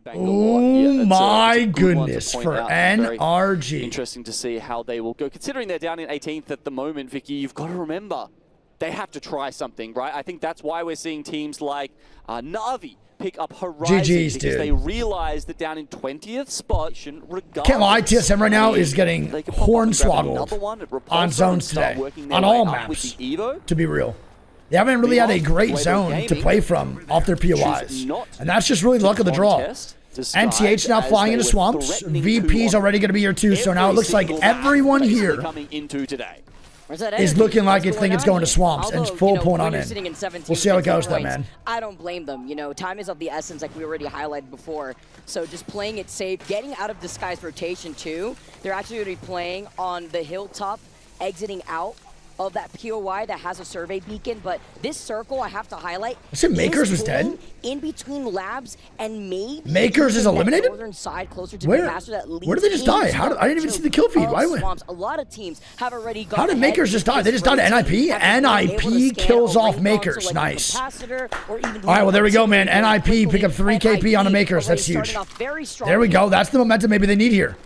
Oh my goodness, for NRG. Interesting to see how they will go. Considering they're down in 18th at the moment, Vicky, you've got to remember, they have to try something, right? I think that's why we're seeing teams like Na'Vi pick up Horizon, GG's, because dude. they realize that down in 20th spot, Can't lie, TSM right now is getting hornswoggled on zones today, on all maps, to be real. They haven't really had a great zone to play from off their POIs, and that's just really luck of the draw. NTH now flying into swamps. VP's already going to be here too, so now it looks like everyone here is looking like it's going to swamps and full point on in. We'll see how it goes though, man. I don't blame them. You know, time is of the essence, like we already highlighted before. So just playing it safe, getting out of disguise rotation too. They're actually going to be playing on the hilltop, exiting out of that POI that has a survey beacon, but this circle I have to highlight. I said Makers was dead? In between labs and maybe Makers is eliminated? Northern side closer to Where did they just die? I didn't even see the kill feed. Why? A lot of teams have already gone. How did Makers just die? They just died to NIP? NIP kills off Makers. Nice. All right, well, there we go, man. NIP pick up 3 KP on the Makers. That's huge. There we go. That's the momentum maybe they need here.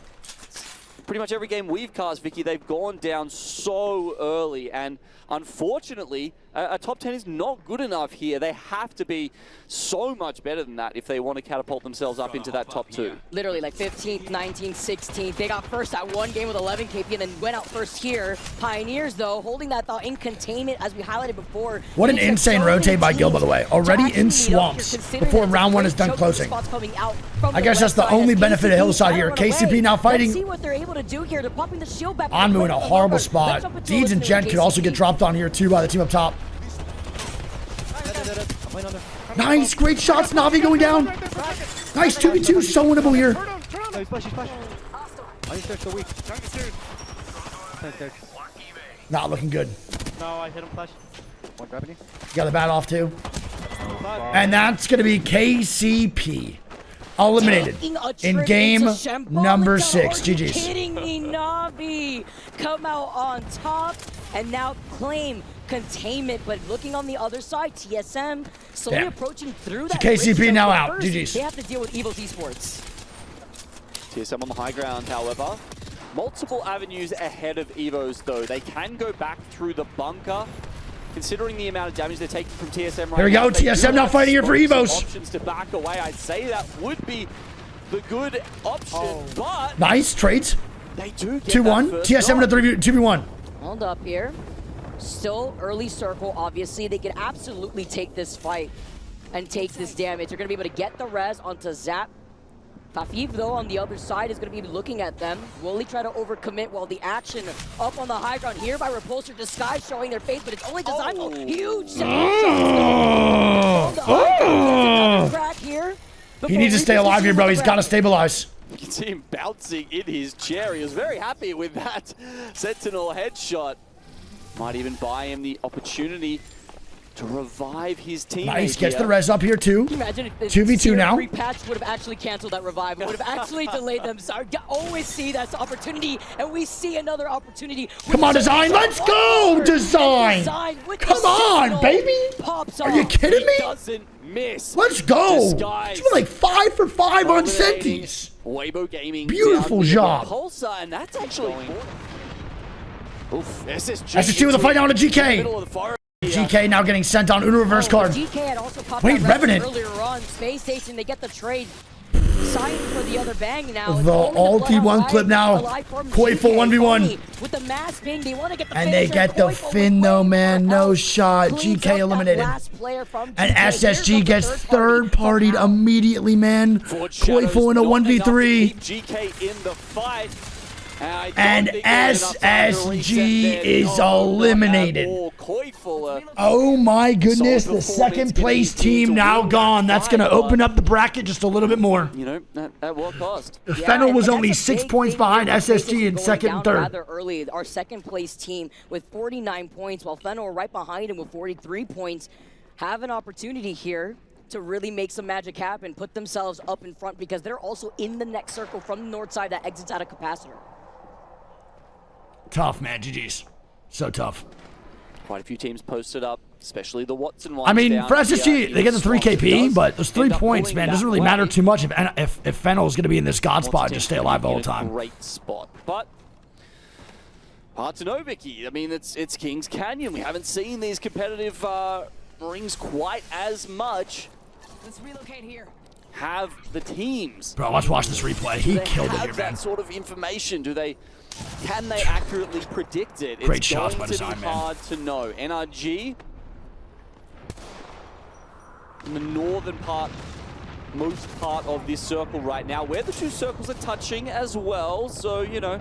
Pretty much every game we've cast, Vicky, they've gone down so early, and unfortunately, a top 10 is not good enough here. They have to be so much better than that if they want to catapult themselves up into that top 2. Literally, like 15th, 19th, 16th. They got first at one game with 11 KP and then went out first here. Pioneers, though, holding that thought in containment, as we highlighted before. What an insane rotate by Gil, by the way. Already in swamps before round 1 is done closing. I guess that's the only benefit of Hillside here. KCP now fighting. See what they're able to do here. They're popping the shield back. Anmu in a horrible spot. Deeds and Gent could also get dropped on here too by the team up top. Nice, great shots. Na'Vi going down. Nice 2v2, so winnable here. Not looking good. No, I hit him flash. One gravity. Got the bat off too. And that's going to be KCP. Eliminated in game number 6. GG's. Kidding me, Na'Vi come out on top and now claim containment, but looking on the other side, TSM slowly approaching through that. KCP now out. GG's. They have to deal with Evil's Esports. TSM on the high ground, however. Multiple avenues ahead of Evo's, though. They can go back through the bunker. Considering the amount of damage they're taking from TSM right now. There we go, TSM now fighting here for Evos. Options to back away. I'd say that would be the good option, but nice trades. They do get 2-1. TSM in a 2v1. Hold up here. Still early circle, obviously. They can absolutely take this fight and take this damage. They're going to be able to get the res onto Zap. Fafif, though, on the other side is going to be looking at them. Will he try to overcommit while the action up on the high ground here by Repulsor Disguise showing their face, but it's only designed for huge crack here. He needs to stay alive here, bro. He's got to stabilize. You can see him bouncing in his chair. He was very happy with that Sentinel headshot. Might even buy him the opportunity to revive his team. Nice, gets the res up here too. Can you imagine if 2v2 now. Free patch would have actually canceled that revive. It would have actually delayed them. So I always see that opportunity, and we see another opportunity. Come on, Design. Let's go, Design. Come on, baby. Are you kidding me? Doesn't miss. Let's go. It's been like 5 for 5 on Sentis. Weibo Gaming. Beautiful job. Pulsar, and that's actually. Oof. SSG with a fight down to GK. GK now getting sent on Uno reverse card. GK had also popped Wait, Revenant. earlier on. Space Station, they get the trade. Signing for the other bang now. The ulti one clip now. Koi full 1v1. With the mass ping, they want to get the and they get the fin though, man. No shot. GK eliminated. And SSG gets third-partied immediately, man. Koi full in a 1v3. GK in the fight. And SSG is eliminated. Oh my goodness, the second place team now gone. That's going to open up the bracket just a little bit more. You know, at what cost? Fennel was only 6 points behind SSG in second and third. Rather early, our second place team with 49 points, while Fennel right behind him with 43 points, have an opportunity here to really make some magic happen, put themselves up in front, because they're also in the next circle from the north side that exits out of Capacitor. Tough, man. GG's. So tough. Quite a few teams posted up especially the Watson one. I mean, for SSG, they get the 3 KP, but those 3 points, man, doesn't really matter too much if Fennel is going to be in this God spot and just stay alive the whole time. Great spot, but hard to know, Vicky. I mean, it's Kings Canyon. We haven't seen these competitive rings quite as much. Let's relocate here. Have the teams. Bro, let's watch this replay. He killed it here, man. That sort of information. Can they accurately predict it? Great shots by design, It's man. hard to know. NRG in the northern part, most part of this circle right now, where the 2 circles are touching as well. So, you know,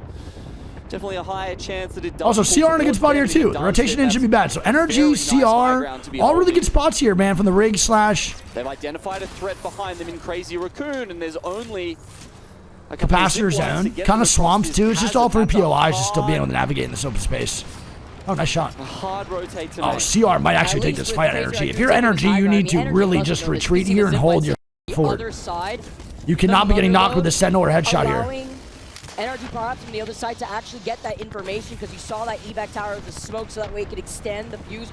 definitely a higher chance that it does. Also, CR in a good spot here, too. The rotation in should be bad. So, NRG, CR, all really good spots here, man, from the rig slash. They've identified a threat behind them in Crazy Raccoon, and there's only a capacitor zone. Kind of swamps, too. It's just all 3 POIs just still being able to navigate in this open space. Oh, nice shot. A hard rotate to Oh, make. CR might actually take this fight on NRG. If you're NRG, you need to really just retreat here and hold your forward. You cannot be getting knocked with a Sentinel or headshot here. NRG perhaps from the other side to actually get that information, because you saw that evac tower with the smoke, so that way it could extend the fuse.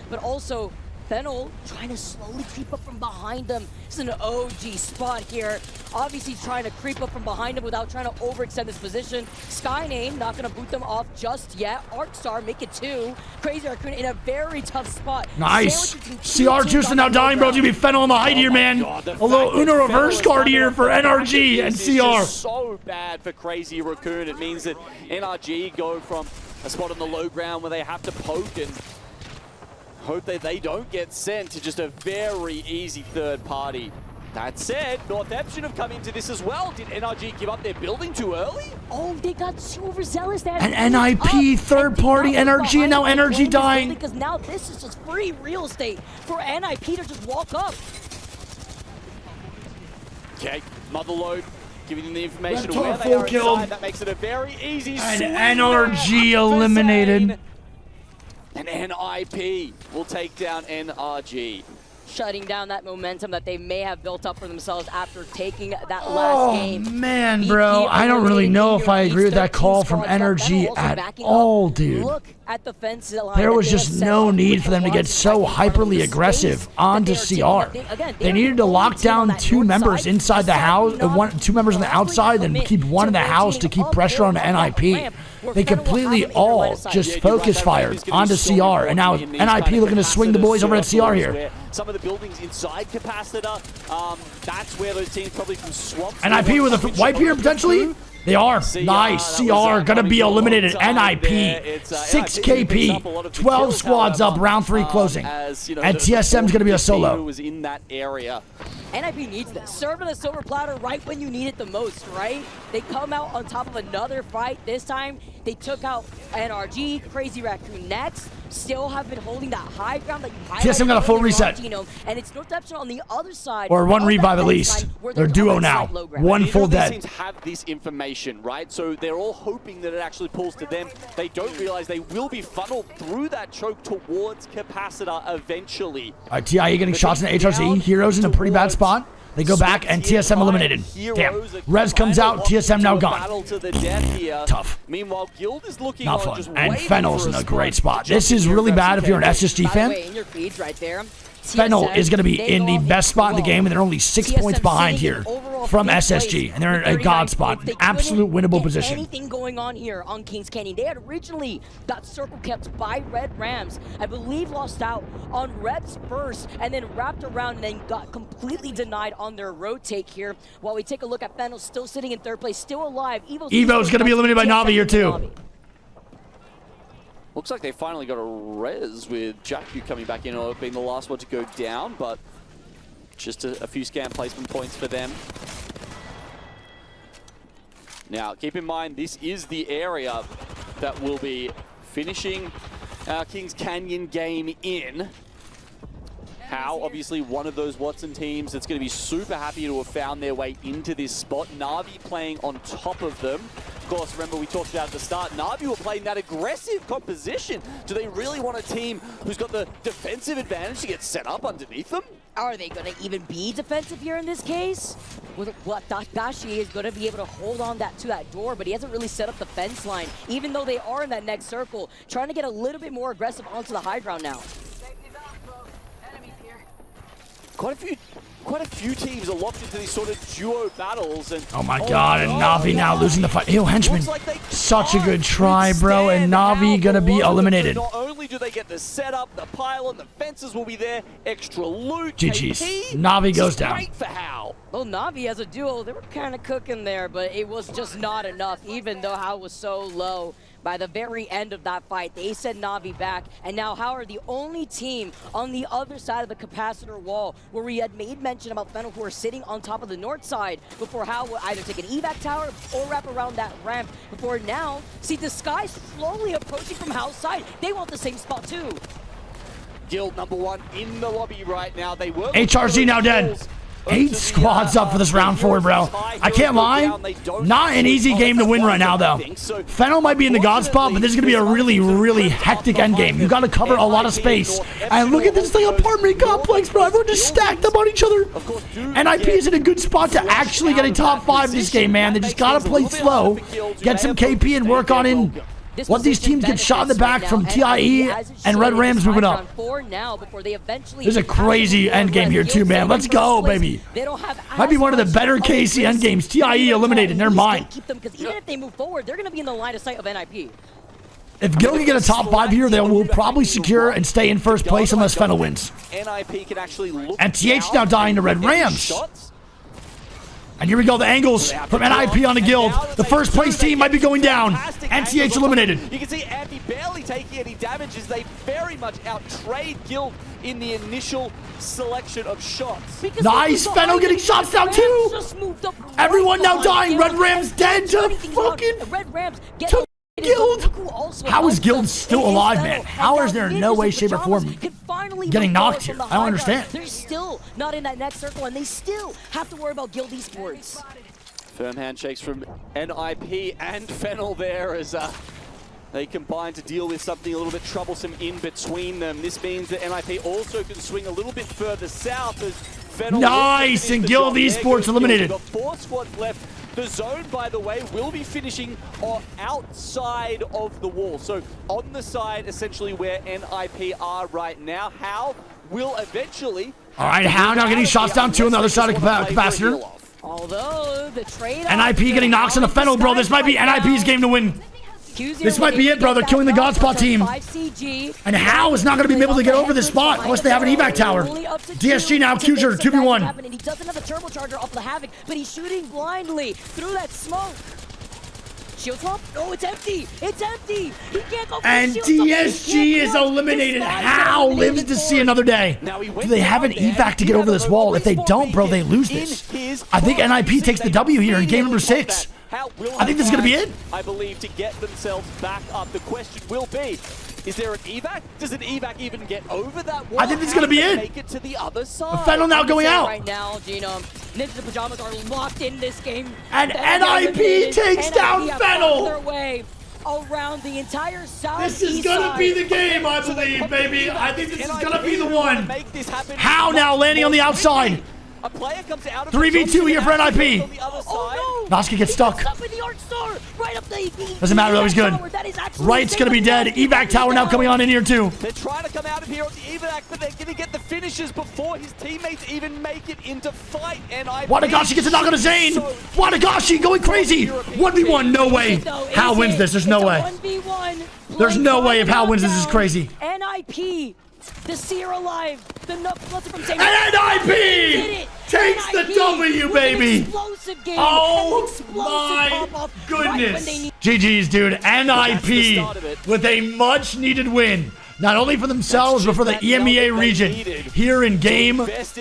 But also Fennel trying to slowly creep up from behind them. This is an OG spot here. Obviously trying to creep up from behind them without trying to overextend this position. Skyname not going to boot them off just yet. Arcstar make it 2. Crazy Raccoon in a very tough spot. Nice. CR Juice now dying, bro. It's going to be Fennel on the height here, man. A little Uno reverse card here for NRG and CR. So bad for Crazy Raccoon. It means that NRG go from a spot on the low ground where they have to poke and hope that they don't get sent to just a very easy third party. That said, North Ep should have come into this as well. Did NRG give up their building too early? Oh, they got too overzealous. An NIP third party NRG, and now NRG dying. Because now this is just free real estate for NIP to just walk up. Okay, Motherload giving them the information That of where took they are full kill. inside. That makes it a very easy And swing NRG for eliminated. Zane. And NIP will take down NRG. Shutting down that momentum that they may have built up for themselves after taking that last game. Oh, man, bro. I don't really know if I agree with that call from NRG at all, dude. Look at the fence line. There was just no need for them to get so hyperly aggressive onto CR. They needed to lock down 2 members inside the house, 2 members on the outside, and keep 1 in the house to keep pressure on the NIP. They completely all just focus fired onto CR, and now NIP looking to swing the boys over at CR here. Some of the buildings inside Capacitor, that's where those teams probably from swamps. NIP with a wipe here potentially? They are. Nice. CR gonna be eliminated. NIP. 6 KP. 12 squads up. Round 3 closing. And TSM's gonna be a solo. Was in that area. NIP needs this. Serving the silver platter right when you need it the most, right? They come out on top of another fight. This time, they took out NRG, Crazy Raccoon next. Still have been holding that high ground that you highlighted. TSM got a full reset. And it's no exception on the other side. Or 1 revive at least. They're duo now. 1 full dead. Teams have this information, right? So they're all hoping that it actually pulls to them. They don't realize they will be funneled through that choke towards Capacitor eventually. All right, TIE getting shots in the HRZ. Heroes in a pretty bad spot. They go back, and TSM eliminated. Damn. Res comes out, TSM now gone. Tough. Meanwhile, Guild is looking not fun. And Fennel's in a great spot. This is really bad if you're an SSG fan. Fennel is going to be in the best spot in the game, and they're only 6 points behind here from SSG, and they're in a god spot, absolute winnable position. Anything going on here on Kings Canyon? They had originally got circle kept by Red Rams. I believe lost out on Reds first, and then wrapped around, and then got completely denied on their rotate here. While we take a look at Fennel, still sitting in 3rd place, still alive. Evo's going to be eliminated by Navi here too. Looks like they finally got a res with Jakku coming back in, or being the last one to go down, but just a few scam placement points for them. Now, keep in mind, this is the area that will be finishing our Kings Canyon game in. HAL, obviously one of those Watson teams that's going to be super happy to have found their way into this spot. Na'Vi playing on top of them. Of course, remember we talked about at the start, Na'Vi were playing that aggressive composition. Do they really want a team who's got the defensive advantage to get set up underneath them? Are they going to even be defensive here in this case? Dashi is going to be able to hold on to that door, but he hasn't really set up the fence line, even though they are in that next circle, trying to get a little bit more aggressive onto the high ground now. quite a few teams are locked into these sort of duo battles. And oh my god, and Na'Vi now losing the fight. Ew, henchman. Such a good try, bro, and Na'Vi gonna be eliminated. Not only do they get the setup, the pylon, the fences will be there, extra loot. GG's. KP, Na'Vi goes down. Great for HAL. Well, Na'Vi as a duo, they were kind of cooking there, but it was just not enough, even though HAL was so low. By the very end of that fight, they sent Na'Vi back, and now HAL are the only team on the other side of the capacitor wall where we had made mention about Fennel, who are sitting on top of the north side before HAL would either take an evac tower or wrap around that ramp. Before now, see the sky slowly approaching from HAL's side. They want the same spot too. Guild #1 in the lobby right now. They were HRZ now dead. 8 squads up for this round 4, bro. I can't lie. Not an easy game to win right now, though. Fennel might be in the god spot, but this is going to be a really, really hectic end game. You got to cover a lot of space. And look at this like apartment complex, bro. Everyone just stacked up on each other. NIP is in a good spot to actually get a top 5 this game, man. They just got to play slow, get some KP, and work on in. Let these teams get shot in the back from TIE and Red Rams moving up. There's a crazy endgame here too, man. Let's go, baby. Might be one of the better KC endgames. TIE eliminated. Never mind. Even if they move forward, they're going to be in the line of sight of NIP. If Gil can get a top 5 here, they will probably secure and stay in first place unless Fennel wins. NIP can actually look and TH now dying to Red Rams. And here we go, the angles from NIP on the Guild. The first place team might be going down. NTH eliminated. You can see Ampy barely taking any damage as they very much outtrade Guild in the initial selection of shots. Nice, Fennel getting shots down too. Everyone now dying. Red Rams dead to fucking to Guild. How is Guild still alive, man? How is there no way, shape, or form getting knocked here? I don't understand. They're still not in that next circle, and they still have to worry about Guild Esports. Firm handshakes from NIP and Fennel there as they combine to deal with something a little bit troublesome in between them. This means that NIP also can swing a little bit further south as Fennel. Nice, and Guild Esports eliminated. Got 4 squads left. The zone, by the way, will be finishing outside of the wall. So on the side, essentially where NIP are right now, HAL will eventually... All right, HAL now getting shots down too on the other side of capacitor. Although the trade NIP getting knocks on the Fennel, bro. This might be NIP's game to win. This might be it, bro. They're killing the God Spot team. And HAL is not going to be able to get over this spot unless they have an evac tower. DSG now, Qzer, 2v1. And he doesn't have a turbocharger off the Havoc, but he's shooting blindly through that smoke. Shield swap? No, it's empty. It's empty. He can't go for and DSG is eliminated. HAL lives to see another day. Do they have an evac to get over this wall? If they don't, bro, they lose this. I think NIP takes the W here in game number 6. I think this is going to be it. I believe to get themselves back up. The question will be, is there an evac? Does an evac even get over that wall? I think this is going to be it. Make it to the other side. Fennel now going out. Right now, Genome. Ninja Pajamas are locked in this game. And NIP takes down Fennel. Their way around the entire south. This is going to be the game, I believe, baby. I think this is going to be the one. HAL now landing on the outside. A player comes out of 3v2 here for NIP. Oh no! Noski gets stuck. Doesn't matter though, he's good. Right's gonna be dead. Evac tower now coming on in here too. They're trying to come out of here on the evac, but they're gonna get the finishes before his teammates even make it into fight. NIP. Wadagashi gets a knock on a Zane. Wadagashi going crazy. 1v1, no way. HAL wins this, there's no way. There's no way if HAL wins this, is crazy. NIP. The seer alive, the from St. And NIP takes the W, baby. Oh my goodness. GG's, dude. NIP with a much needed win. Not only for themselves, but for the EMEA region here in game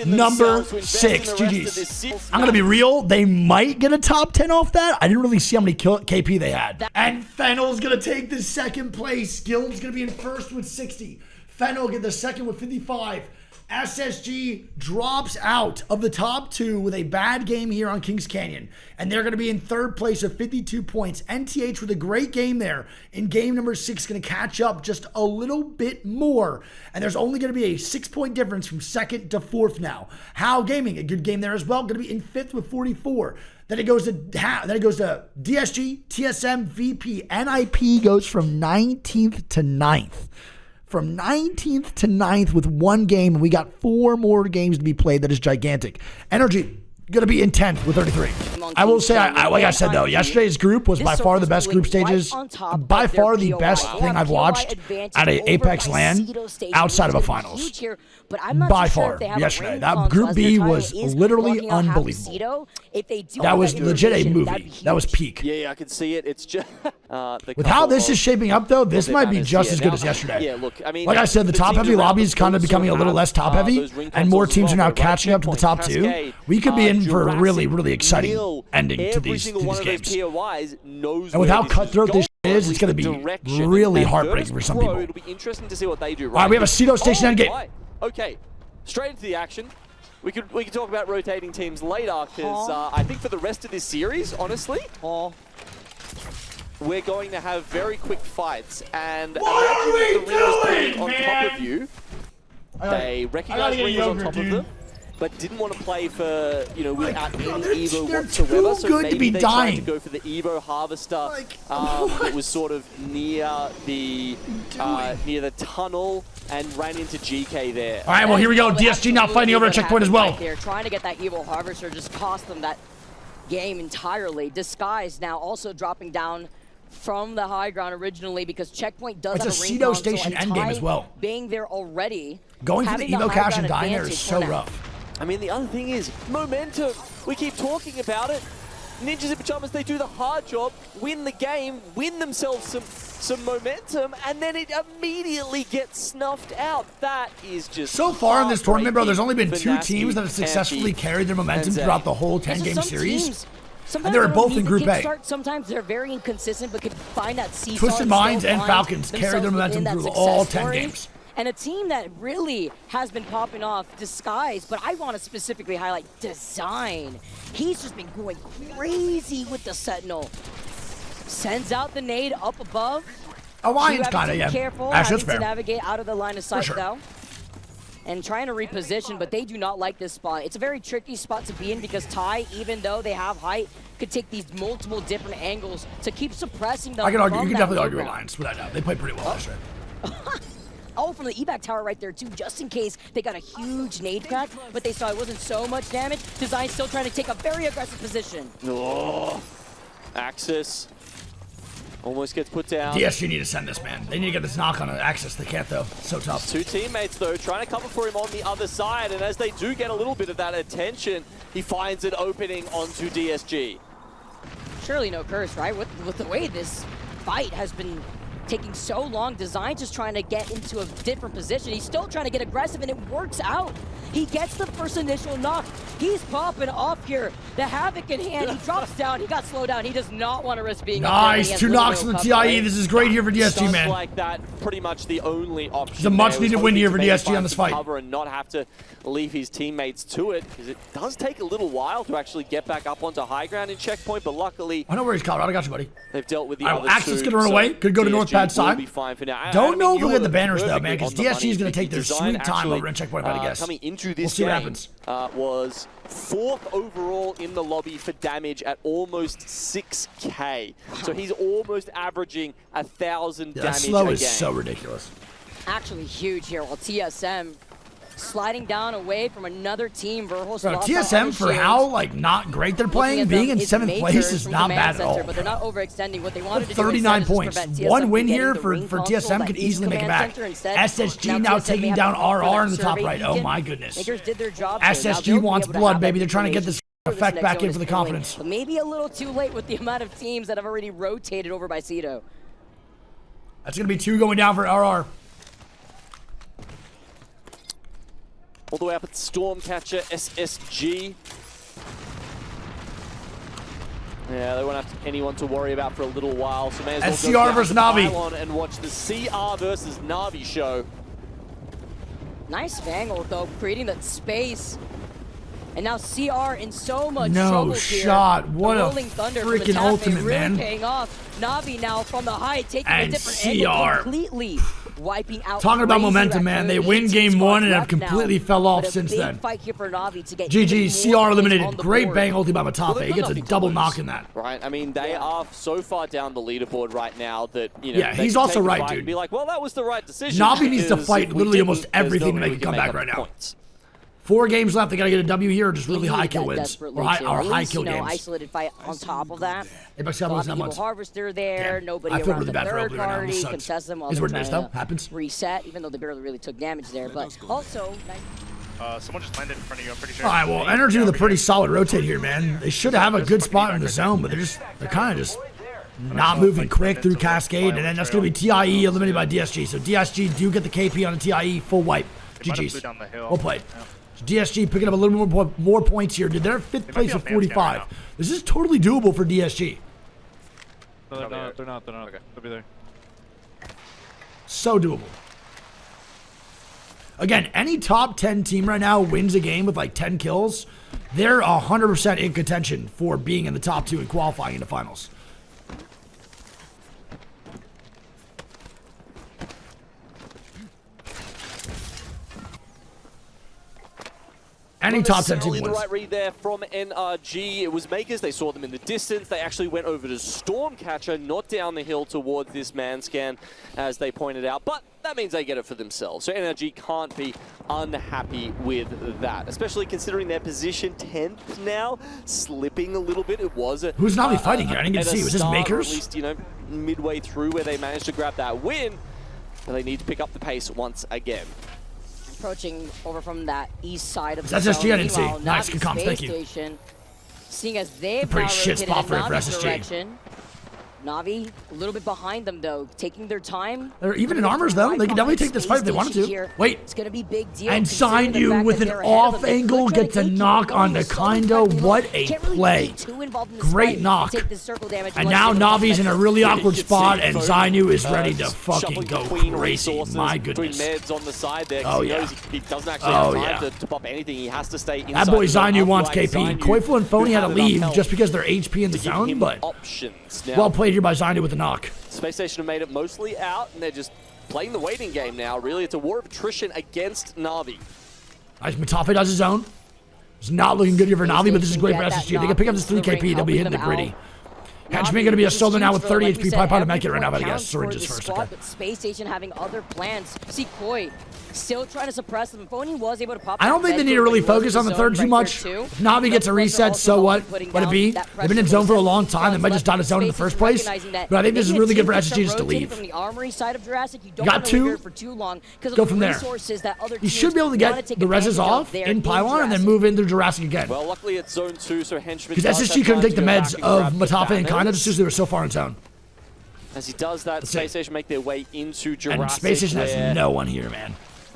number 6. GG's. I'm going to be real. They might get a top 10 off that. I didn't really see how many KP they had. And Fennel's going to take the second place. Guild's going to be in first with 60. Fennel get the second with 55. SSG drops out of the top 2 with a bad game here on Kings Canyon. And they're going to be in third place with 52 points. NTH with a great game there in game number 6, going to catch up just a little bit more. And there's only going to be a 6-point difference from second to fourth now. HAL Gaming, a good game there as well, going to be in 5th with 44. Then it goes to DSG, TSM, VP. NIP goes from 19th to 9th. from 19th to 9th with 1 game, and we got 4 more games to be played. That is gigantic. Energy going to be in 10th with 33. I will say, like I said, though, yesterday's group was by far the best group stages. By far the best thing I've watched at an Apex LAN outside of a finals. By far, yesterday. That Group B was literally unbelievable. That was legit a movie. That was peak. Yeah, I can see it. It's just... With how this is shaping up, though, this might be just as good as yesterday. Yeah, look, I mean, like I said, the top-heavy lobby is kind of becoming a little less top-heavy, and more teams are now catching up to the top 2. We could be in for a really, really exciting ending to these games. And with how cutthroat this is, it's going to be really heartbreaking for some people. It'll be interesting to see what they do. All right, we have a Cedo Station endgame. Okay, straight into the action. We could talk about rotating teams later, because I think for the rest of this series, honestly, we're going to have very quick fights. And imagine if the ring was playing on top of you. They recognize ring was on top of them, but didn't want to play for, without any Evo whatsoever. So maybe they tried to go for the Evo Harvester that was sort of near the tunnel and ran into GK there. All right, well, here we go. DSG now fighting over a checkpoint as well. They're trying to get that Evo Harvester, just cost them that game entirely. Disguise now also dropping down from the high ground originally because Checkpoint does have a ring Cedo Station endgame as well. Being there already. Going for the Evo cache and dying there is so rough. I mean, the other thing is momentum. We keep talking about it. Ninjas in Pajamas, they do the hard job, win the game, win themselves some momentum, and then it immediately gets snuffed out. That is just so far in this tournament, bro. There's only been 2 teams that have successfully carried their momentum throughout the whole 10-game series. And they were both in Group A. Sometimes they're very inconsistent, but can find that seesaw. Twisted Minds and Falcons carried their momentum through all 10 games. And a team that really has been popping off, Disguise, but I want to specifically highlight Design. He's just been going crazy with the Sentinel. Sends out the nade up above. Alliance kind of, yeah. Careful, having to navigate out of the line of sight, though. And trying to reposition, but they do not like this spot. It's a very tricky spot to be in because Ty, even though they have height, could take these multiple different angles to keep suppressing them. I can argue. You can definitely argue Alliance without doubt. They played pretty well yesterday. Oh, from the evac tower right there too, just in case they got a huge nade crack, but they saw it wasn't so much damage. Design still trying to take a very aggressive position. Oh, Axis almost gets put down. DSG need to send this, man. They need to get this knock on Axis. They can't, though. It's so tough. 2 teammates, though, trying to cover for him on the other side, and as they do get a little bit of that attention, he finds an opening onto DSG. Surely no curse, right? With the way this fight has been taking so long, Design just trying to get into a different position. He's still trying to get aggressive, and it works out. He gets the first initial knock. He's popping off here. The Havoc in hand. He drops down. He got slowed down. He does not want to risk being nice. 2 knocks on the TIE. This is great here for DSG, man. Like that, pretty much the only option. It's a much-needed win here for DSG on this fight. Cover and not have to leave his teammates to it, because it does take a little while to actually get back up onto high ground in Checkpoint, but luckily... I know where he's Colorado. I got you, buddy. They've dealt with the other Axis going to run away. Could go to North Pad side. Be fine for now. Don't know if we'll get the banners, though, man, because DSG is going to take their sweet time over in Checkpoint, I guess. Coming into this we'll see what happens. Was 4th overall in the lobby for damage at almost 6K. So he's almost averaging 1,000 damage that slow a is game. So ridiculous. Actually huge here, while TSM sliding down away from another team. Verhulst TSM for how not great they're playing, being in 7th place is not bad at all. But they're not overextending. What they wanted to do 39 points. One win here for TSM could easily make it back. SSG now taking down RR in the top right. Oh my goodness. Did their job. SSG wants blood, baby. They're trying to get this effect back in for the confidence. But maybe a little too late with the amount of teams that have already rotated over by Cedo. That's going to be 2 going down for RR. All the way up at Stormcatcher, SSG. Yeah, they won't have anyone to worry about for a little while, so may as well go versus Na'Vi and watch the CR versus Na'Vi show. Nice angle, though, creating that space. And now CR in so much trouble here. No shot. What a freaking ultimate, really man. Paying off. Na'Vi now from the height, taking and a different angle completely. wiping out. Talking about crazy momentum, man. They win game 1 and have completely fell off since then. Fight here for Na'Vi to get GG, even more CR eliminated. on the Great board. bang ulti by Matafe. He gets a nothing to double lose, knock in that. Right? I mean, they are so far down the leaderboard right now that, you know, Yeah, they he's can also take a right, fight dude. and be like, well, that was the right decision. Na'Vi needs to because fight if we literally didn't, almost there's everything no to way make we a can comeback up right the now. points. 4 games left. They got to get a W here or just really high kill That wins. desperately Or high, too. or At high least, kill you know, games. isolated fight on top of that. Apex Cowboys Bobby not Evil much. Harvester there, Damn. nobody I feel around really the bad for third LB right now. This party, sucks. contest them while Is they're what it is, trying though. to Happens. reset, even though they barely really took damage there. But also, Someone just landed in front of you, I'm pretty sure. All right, well, Energy with a pretty solid rotate here, man. They should have a good spot in the zone, but they're kind of just not moving quick through Cascade, and then that's going to be TIE eliminated by DSG. So DSG do get the KP on the TIE, full wipe. GG's. Well played. So DSG picking up a little more points here. Dude, they're 5th place with 45. This is totally doable for DSG. No, they're not. Okay. They'll be there. So doable. Again, any top 10 team right now wins a game with like 10 kills. They're 100% in contention for being in the top 2 and qualifying into finals. Any top 10 team The wins. right read there from NRG. It was Makers. They saw them in the distance. They actually went over to Stormcatcher, not down the hill towards this man scan, as they pointed out. But that means they get it for themselves. So NRG can't be unhappy with that, especially considering their position 10th now, slipping a little bit. It was a Who's Na'Vi fighting here? I didn't get to see. Was this start, or Makers? At least, you know, midway through where they managed to grab that win. And they need to pick up the pace once again. approaching over from that east side of the That's zone. SG, I didn't see. Meanwhile, Nice, Navi good comms, thank Space you. Station, seeing as they've Pretty now shit rotated spot in for Navi's SSG. direction. Navi a little bit behind them though, taking their time. They're even in armors though. They can definitely take this fight if they wanted to. Wait. It's gonna be big deal. And considering the Zainu fact with that an they're ahead of off them. They could angle try to gets a gatekeep knock going on the so Kindo. incredibly low. What a Can't really play. be too involved in this Great fight. knock. Take this circle damage And unless now they want Navi's in a offensive. really awkward You can spot, see and Foden, Zainu is ready to fucking shuffling go between crazy. resources, My between goodness. meds on the side there. Oh, He yeah. knows he doesn't actually Oh, have time yeah. to pop anything. He has to stay inside. That boy the zone, Zainu wants unlike KP. Zainu, Koifel and who Phony had to have enough leave health just because they're HP in the to give zone, him but options. Now, well played here by Zainu with the knock. Space Station have made it mostly out, and they're just playing the waiting game now. Really, it's a war of attrition against Na'Vi. Nice, Matafe does his own. It's not looking good here for Na'Vi, but this is great for SSG. They can pick up this 3 KP, they'll be hitting the gritty. Henchman gonna be a solo now with 30 HP, probably part of Mech right now, but I guess syringes first. Okay. But Space Station having other plans. See Koi still trying to suppress them. Phony was able to pop. I don't think they need to really focus on the third too much. If Na'Vi gets a reset, so what? Let it be. They've been in zone for a long time. They might just dot a zone in the first place. But I think this is really good for SSG just to leave. From the armory side of Jurassic, you don't Got want to two. linger for too long because Go of from the there. resources that other You teams should be able to wanna get take the reses advantage of off there in Pylon and then Jurassic. move into Jurassic again. Well, luckily it's zone 2, so Henchman Because does SSG have couldn't time take the to go meds back of grab the Matafe and Kinda banners. just because they were so far in zone. As he does that, That's Space it. Station make their way into Jurassic. And Space Station where has no one here, man.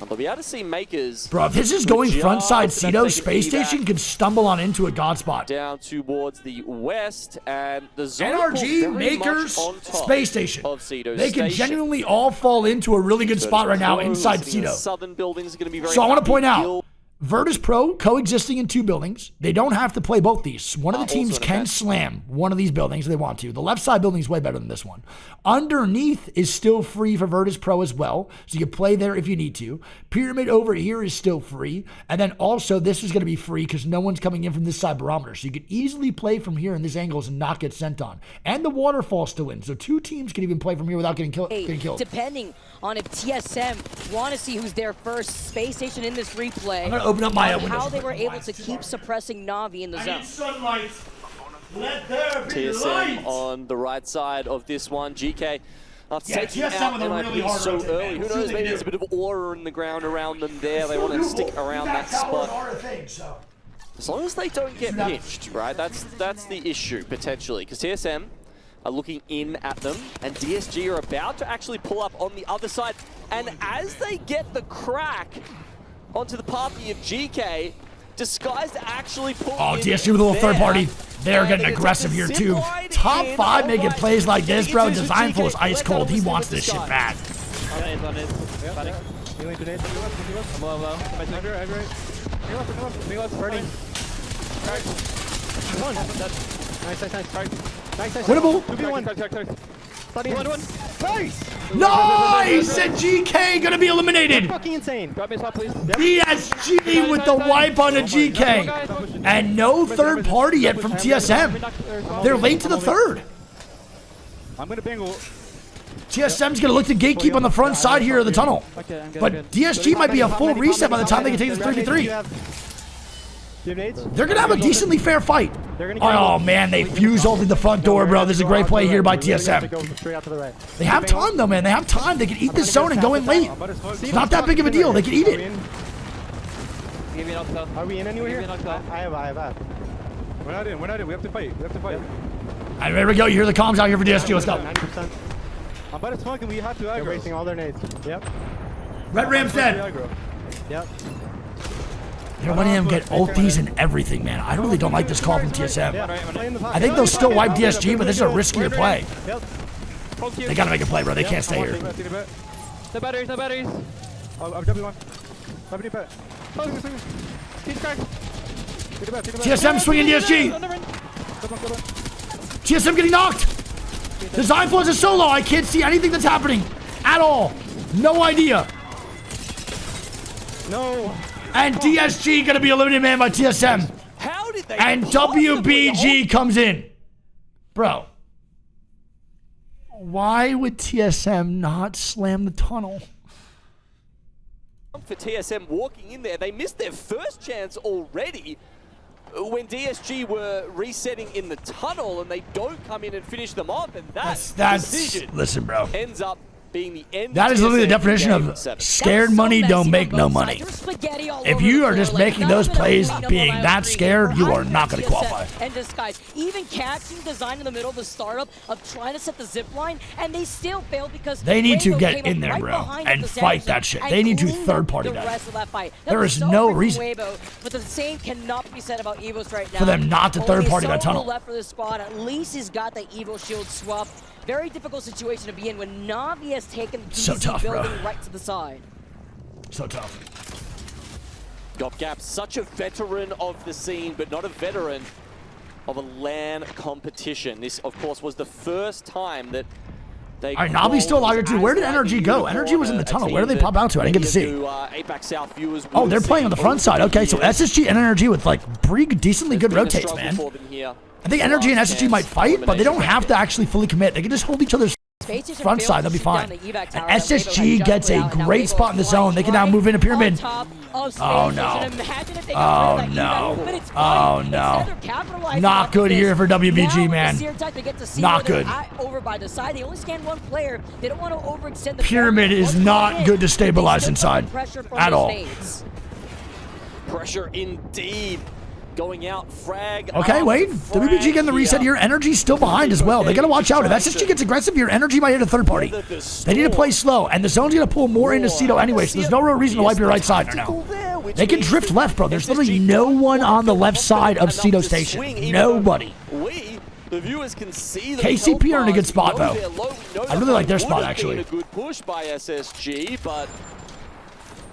They'll be able to see Makers. Bro, if this is going front side just Cedo, take a Space piggyback Station could stumble on into a god spot. down towards the west, and the zone NRG, very Makers, much on top Space Station. of Cedo They can Station. genuinely all fall into a really good So spot right now Pro inside sitting in the Cedo. southern buildings are going to be very So I want to happy. point out, Gil- Virtus Pro coexisting in 2 buildings. They don't have to play both these. One of the Also teams an can event. slam one of these buildings if they want to. The left side building is way better than this one. Underneath is still free for Virtus Pro as well, so you can play there if you need to. Pyramid over here is still free. And then also this is going to be free because no one's coming in from this side barometer. So you can easily play from here in these angles and not get sent on. And the waterfall still in. So 2 teams can even play from here without getting killed. Depending on if TSM want to see who's there first, Space Station in this replay. I'm going to open up my on windows. how they were able to keep suppressing Na'Vi in the zone. Sunlight. Let there be TSM on the right side of this one. GK after Yeah, taking TSM out with a really NIP hard so rotate, early. man. Who We'll see knows, what maybe they there's a do. bit of aura in the ground around them there. They want to stick around that spot. As long as they don't get pinched, right? That's the issue, potentially. Because TSM are looking in at them, and DSG are about to actually pull up on the other side. And as they get the crack onto the party of GK, Disguised actually pull Oh, in DSG with a little there. third party. They're And getting they get aggressive the here zip too. line Top in. 5 Oh making my. plays like this, Getting bro. into Designful is GK. ice cold. He Let wants them this shit decide. bad. On it. Panic. Healing to Nate. I'm low. My finger, I'm right. Big left, burning. One. Nice. Nice. Winnable. 2v1. Nice! And GK gonna be eliminated. Fucking insane. Grab me a spot, please. DSG with the wipe on a GK. And no third party yet from TSM. They're late to the third. I'm gonna bingle. TSM's gonna look to gatekeep on the front side here of the tunnel. But DSG might be a full reset by the time they can take this 3v3. They're gonna have a decently fair fight. Oh man, they fuse ulted the front door, bro. This is a great play here by TSM. They have time though, man. They have time. They can eat this zone and go in late. It's not that big of a deal. They can eat it. Are we in anywhere here? I have. We're not in. We have to fight. And there we go. You hear the comms out here for DSG. Let's go. 90%. I'm about to smoke and we have to aggro. They're wasting all their nades. Yep. Red Ram's dead. Yep. They're letting them get ultis and everything, man. I really don't like this call from TSM. I think they'll still wipe DSG, but this is a riskier play. They gotta make a play, bro. They can't stay here. No batteries. I'm jumping one. TSM swinging DSG. TSM getting knocked. Design Flow is a solo. I can't see anything that's happening at all. No idea. No. And DSG gonna be eliminated, man, by TSM. How did they? And WBG comes in. Bro. Why would TSM not slam the tunnel? For TSM walking in there, they missed their first chance already when DSG were resetting in the tunnel, and they don't come in and finish them off, and that's decision listen, bro. ends up being the end. That is literally the definition of scared money don't make no money. If you are just making those plays being that scared, you are not going to qualify. And this guy's even catching design in the middle of the startup of trying to set the zip line, and they still failed because they need to get in there, bro, and fight that shit. They need to third party that. There is no reason but the same cannot be said about Evos right now. For them not to third party that tunnel. Left for the squad. At least he's got the Evo shield swap. Very difficult situation to be in when Navi has taken the so tough, building bro. right to the side. So tough. Gap, such a veteran of the scene, but not a veteran of a LAN competition. This, of course, was the first time that they... All right, Navi's still alive here, too. Where did Energy go? Energy was in the tunnel. Where did they pop out to? I didn't get to see. Oh, they're playing on the front side. Okay, so SSG and Energy with, like, pretty decently good rotates, man. I think Energy and SSG might fight, but they don't have to actually fully commit. They can just hold each other's front side. They'll be fine. And SSG gets a great spot in the zone. They can now move into Pyramid. Oh, no. Oh, no. Oh, no. Not good here for WBG, man. Not good. Over by the side. They only scan one player. They don't want to overextend the Pyramid is not good to stabilize inside at all. Pressure indeed. Going out, frag. Okay, wait. WBG getting the reset here. Energy's still behind as well. They gotta watch out. If SSG gets aggressive here, Energy might hit a third party. They need to play slow, and the zone's gonna pull more into Cedo anyway, so there's no real reason to wipe your right side right now. They can drift left, bro. There's literally no one on the left side of Cedo Station. Nobody. The viewers can see KCP are in a good spot, though. I really like their spot, actually. A good push by SSG, but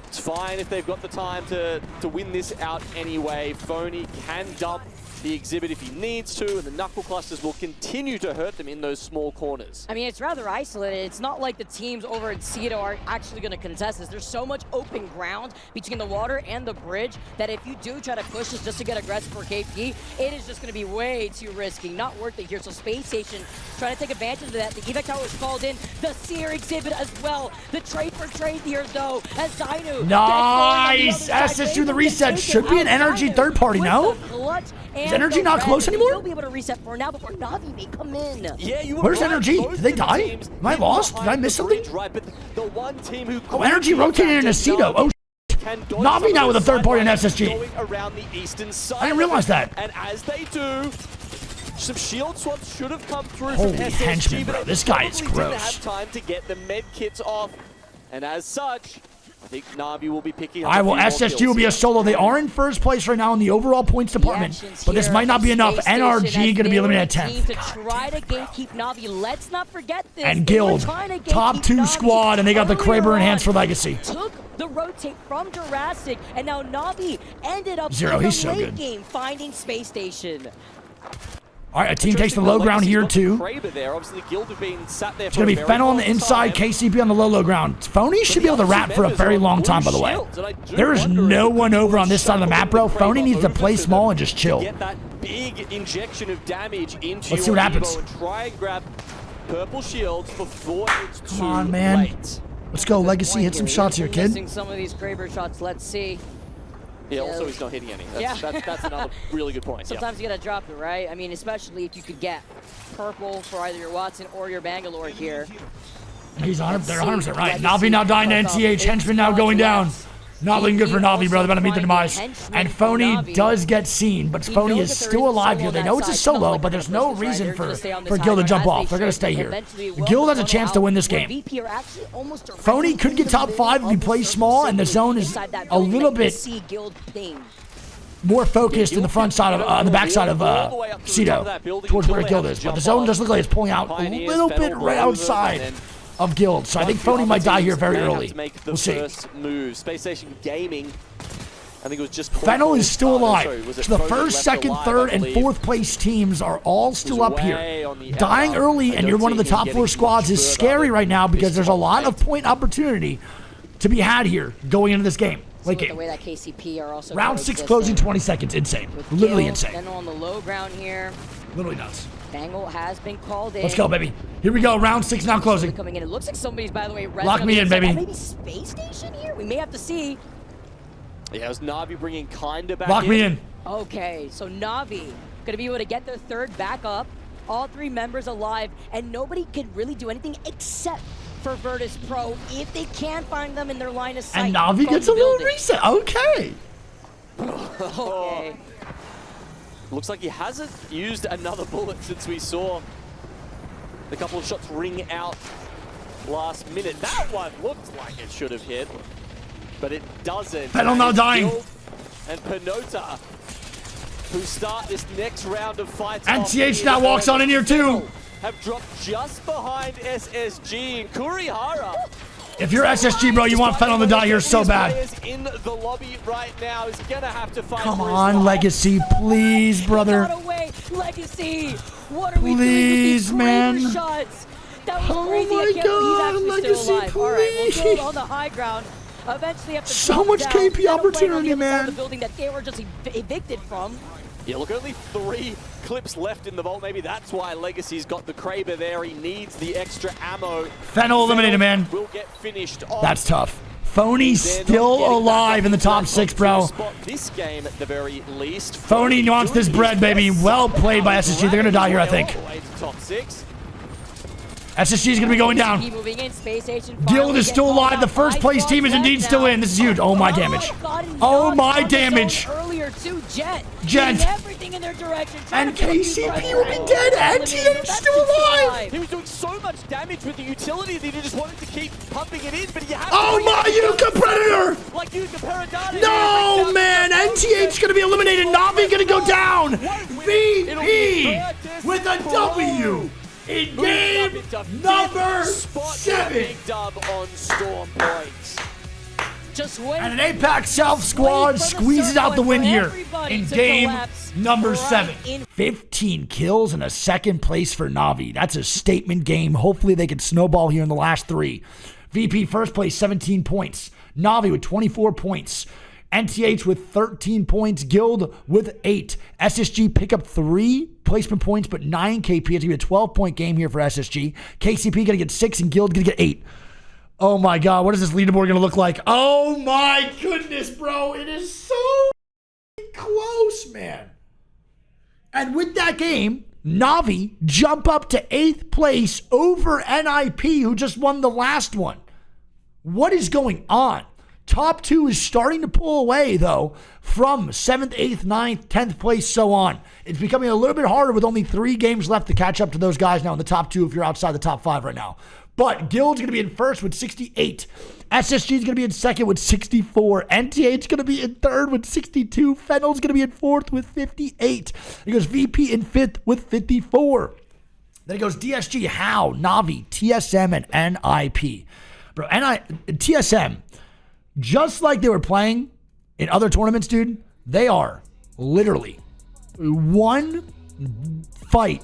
it's fine if they've got the time to win this out anyway. Phony can dump the exhibit if he needs to, and the knuckle clusters will continue to hurt them in those small corners. I mean, it's rather isolated. It's not like the teams over at Cedo are actually going to contest this. There's so much open ground between the water and the bridge that if you do try to push this just to get aggressive for KP, it is just going to be way too risky. Not worth it here. So Space Station trying to take advantage of that. The evac tower is called in. The Seer exhibit as well. The trade for trade here, though, as Zainu. Nice! SS through the reset. Should be an Energy third party, no? Is Energy not close anymore? They'll be able to reset for now before Navi may come in. Yeah, where's Energy? Did they die? Am I lost? Did I miss something? Oh, Energy rotated into Cedo. Oh, Navi now with a third party in SSG. I didn't realize that. And as they do, some shield swaps should have come through Holy from SSG, henchman, bro. This guy is gross. Didn't have time to get the med kits off, and as such, I think Navi will be picking up. SSG will be a solo. They are in first place right now in the overall points department, but this might not be enough. NRG going to be eliminated at 10th. To try to gatekeep Navi. Let's not forget this. And Guild, top 2 squad, and they got the Kraber enhanced for Legacy. Took the rotate from Jurassic, and now Navi ended up Zero, in he's the so late good. game finding Space Station. All right, a team takes the low ground here too. There. Obviously, Guild have been sat there It's going to be Fennel on the inside, KCP on the low ground. Phony should be able to wrap for a very long time, by the way. There is no one over on this side of the map, bro. Phony needs to play small and just chill. Get that big injection of damage into Let's see what happens. And try and grab purple shields before it's too Come on, man. late. Let's go, Legacy. Hit some shots here, kid. Missing some of these Kraber shots. Let's see. Yeah, also he's not hitting any. That's another really good point. Sometimes you gotta drop it, right? I mean, especially if you could get purple for either your Watson or your Bangalore here. He's on him. They're 100% right. Navi now dying to NTH. Henchman now going down. Not looking good for Navi, bro. They're about to meet the demise. And Phony does get seen, but Phony is still alive here. They know it's a solo, but there's no reason for Guild to jump off. They're going to stay here. Guild has a chance to win this game. Phony could get top 5 if he plays small, and the zone is a little bit more focused in the front side of, the back side of Cedo, towards where Guild is. But the zone does look like it's pulling out a little bit right outside of Guild, so I think Phony might die here very early. We'll see. Space Station Gaming, I think it was just Fennel is still alive. So the first, second, third, and fourth place teams are all still up here. Dying early and you're one of the top 4 squads is scary right now because there's a lot of point opportunity to be had here going into this game. Late game. Round 6 closing 20 seconds. Insane. Literally insane. Fennel on the low ground here. Literally nuts. Bangle has been called in. Let's go, baby. Here we go. Round 6 now closing. Coming in. It looks like somebody's, by the way, lock me in, baby. Maybe Space Station here? We may have to see. Yeah, it was Navi bringing Kinda back lock me in. Okay, so Navi going to be able to get their third back up. All 3 members alive, and nobody can really do anything except for Virtus Pro if they can find them in their line of sight. And Navi gets a little reset. Okay. Okay. Looks like he hasn't used another bullet since we saw the couple of shots ring out last minute. That one looked like it should have hit, but it doesn't. Fennel now dying. And Penota, who start this next round of fights. And TH now walks on in here too. Have dropped just behind SSG and Kurihara. If you're SSG, bro, you want Fennel to die here so bad. In the lobby right now is gonna have to fight. Come on, Legacy, please, brother. Legacy, what are we doing with these man? Shots? That was crazy. My God, Legacy, please. All right, we'll go on the high ground. Eventually, have to so much KP opportunity, man. The building that they were just evicted from. Yeah, look, only 3 clips left in the vault. Maybe that's why Legacy's got the Kraber there. He needs the extra ammo. Fennel eliminated, man. Will get finished off. That's tough. Phony's still alive in the top 6, bro. This game at the very least. Phony wants this bread, baby. Well played by SSG. They're going to die here, I think. Top 6. SSG is going to be going down. Guild is still alive. The first place team is indeed still in. This is huge. Oh, my damage. Oh, my damage. Jet. And KCP will be dead. And TH still alive. He was doing so much damage with the utility that he just wanted to keep pumping it in, but you have oh, my Yuka Predator. Like Yuka Paradata. No, man. NTH going to be eliminated. Navi going to go down. VP with a W. In game number 7. Big dub on Storm Point. Just wait. And an APAC South squad squeezes out the win here in game number 7. 15 kills and a 2nd place for Navi. That's a statement game. Hopefully they can snowball here in the last 3. VP first place, 17 points. Navi with 24 points. NTH with 13 points. Guild with 8. SSG pick up 3 placement points, but 9 KP. It's going to be a 12-point game here for SSG. KCP going to get 6 and Guild going to get 8. Oh my God, what is this leaderboard going to look like? Oh my goodness, bro. It is so close, man. And with that game, Navi jump up to 8th place over NIP, who just won the last one. What is going on? Top 2 is starting to pull away, though, from 7th, 8th, 9th, 10th place, so on. It's becoming a little bit harder with only 3 games left to catch up to those guys now in the top 2 if you're outside the top 5 right now. But Guild's going to be in 1st with 68. SSG is going to be in 2nd with 64. NTH is going to be in 3rd with 62. Fennel's going to be in 4th with 58. It goes VP in 5th with 54. Then it goes DSG, HAL, Navi, TSM, and NIP. Bro, TSM... just like they were playing in other tournaments, dude, they are literally 1 fight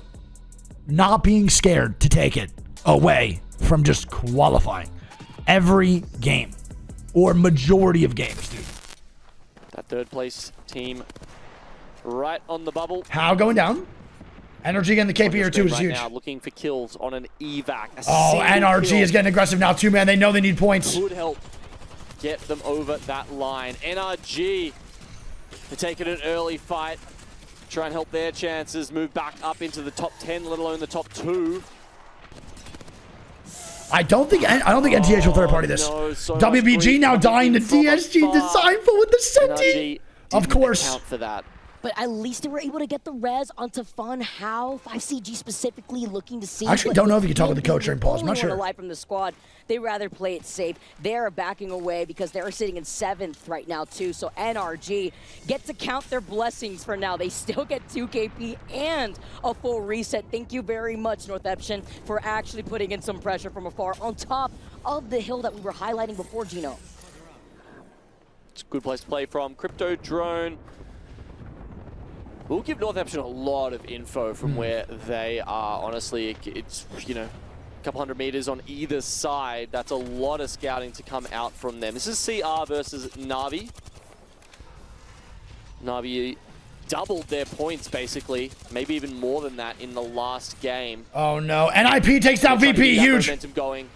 not being scared to take it away from just qualifying every game or majority of games, dude. That third place team right on the bubble. HAL going down. Energy getting the KP here too is huge. Now looking for kills on an evac. Oh, NRG is getting aggressive now too, man. They know they need points. Could help get them over that line. NRG to take it an early fight. Try and help their chances move back up into the top 10, let alone the top 2. I don't think NTH will third party this. No, so WBG now dying to DSG Designful with the Senti. Of course. Account for that. But at least they were able to get the res onto Fun. HAL, 5CG specifically looking to see. I actually don't know if you can talk with the coach during pause. I'm not sure. Alive from the squad. They rather play it safe. They're backing away because they're sitting in 7th right now too. So NRG get to count their blessings for now. They still get 2 KP and a full reset. Thank you very much, Northeption, for actually putting in some pressure from afar on top of the hill that we were highlighting before, Gino. It's a good place to play from. Crypto Drone. We'll give Northampton a lot of info from where they are. Honestly, it's, you know, a couple hundred meters on either side. That's a lot of scouting to come out from them. This is CR versus Na'Vi. Na'Vi doubled their points, basically. Maybe even more than that in the last game. Oh, no. NIP takes down VP. Huge. Momentum going.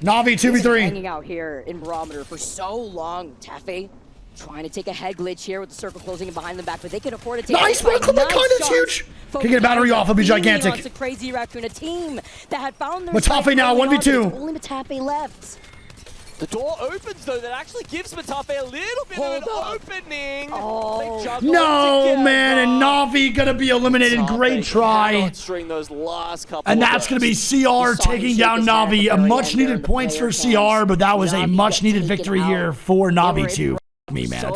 Na'Vi 2v3. Hanging out here in Barometer for so long, Taffy. Trying to take a head glitch here with the circle closing behind them back, but they can afford to take NiceWigg, oh my god, it's huge! Can get a battery off, it'll be gigantic. It's a Crazy Raccoon, a team that had found their Matafe now, 1v2. Only Matafe left. The door opens, though. That actually gives Matafe a little bit of an opening. Oh. No, man, and Na'Vi gonna be eliminated. Matafe Great try. string those last couple And that's gonna be CR taking down Na'Vi. A much-needed points for CR, but that was a much-needed victory here for Na'Vi too. Me, man.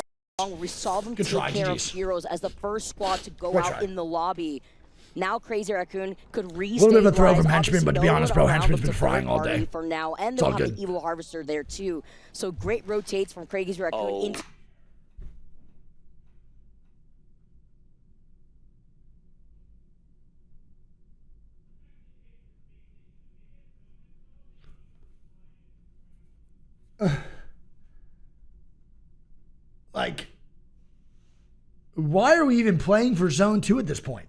We saw them Good take try, care of GGs. Heroes as the first squad to go Great out try. in the lobby. Now Crazy Raccoon could restabilize. A little bit of a throw from Henchman, but to be honest, bro, Henchman's been to frying all third party day. for now, and It's they'll all have good. the Evil Harvester there too. So great rotates from Crazy Raccoon into Like, why are we even playing for Zone 2 at this point?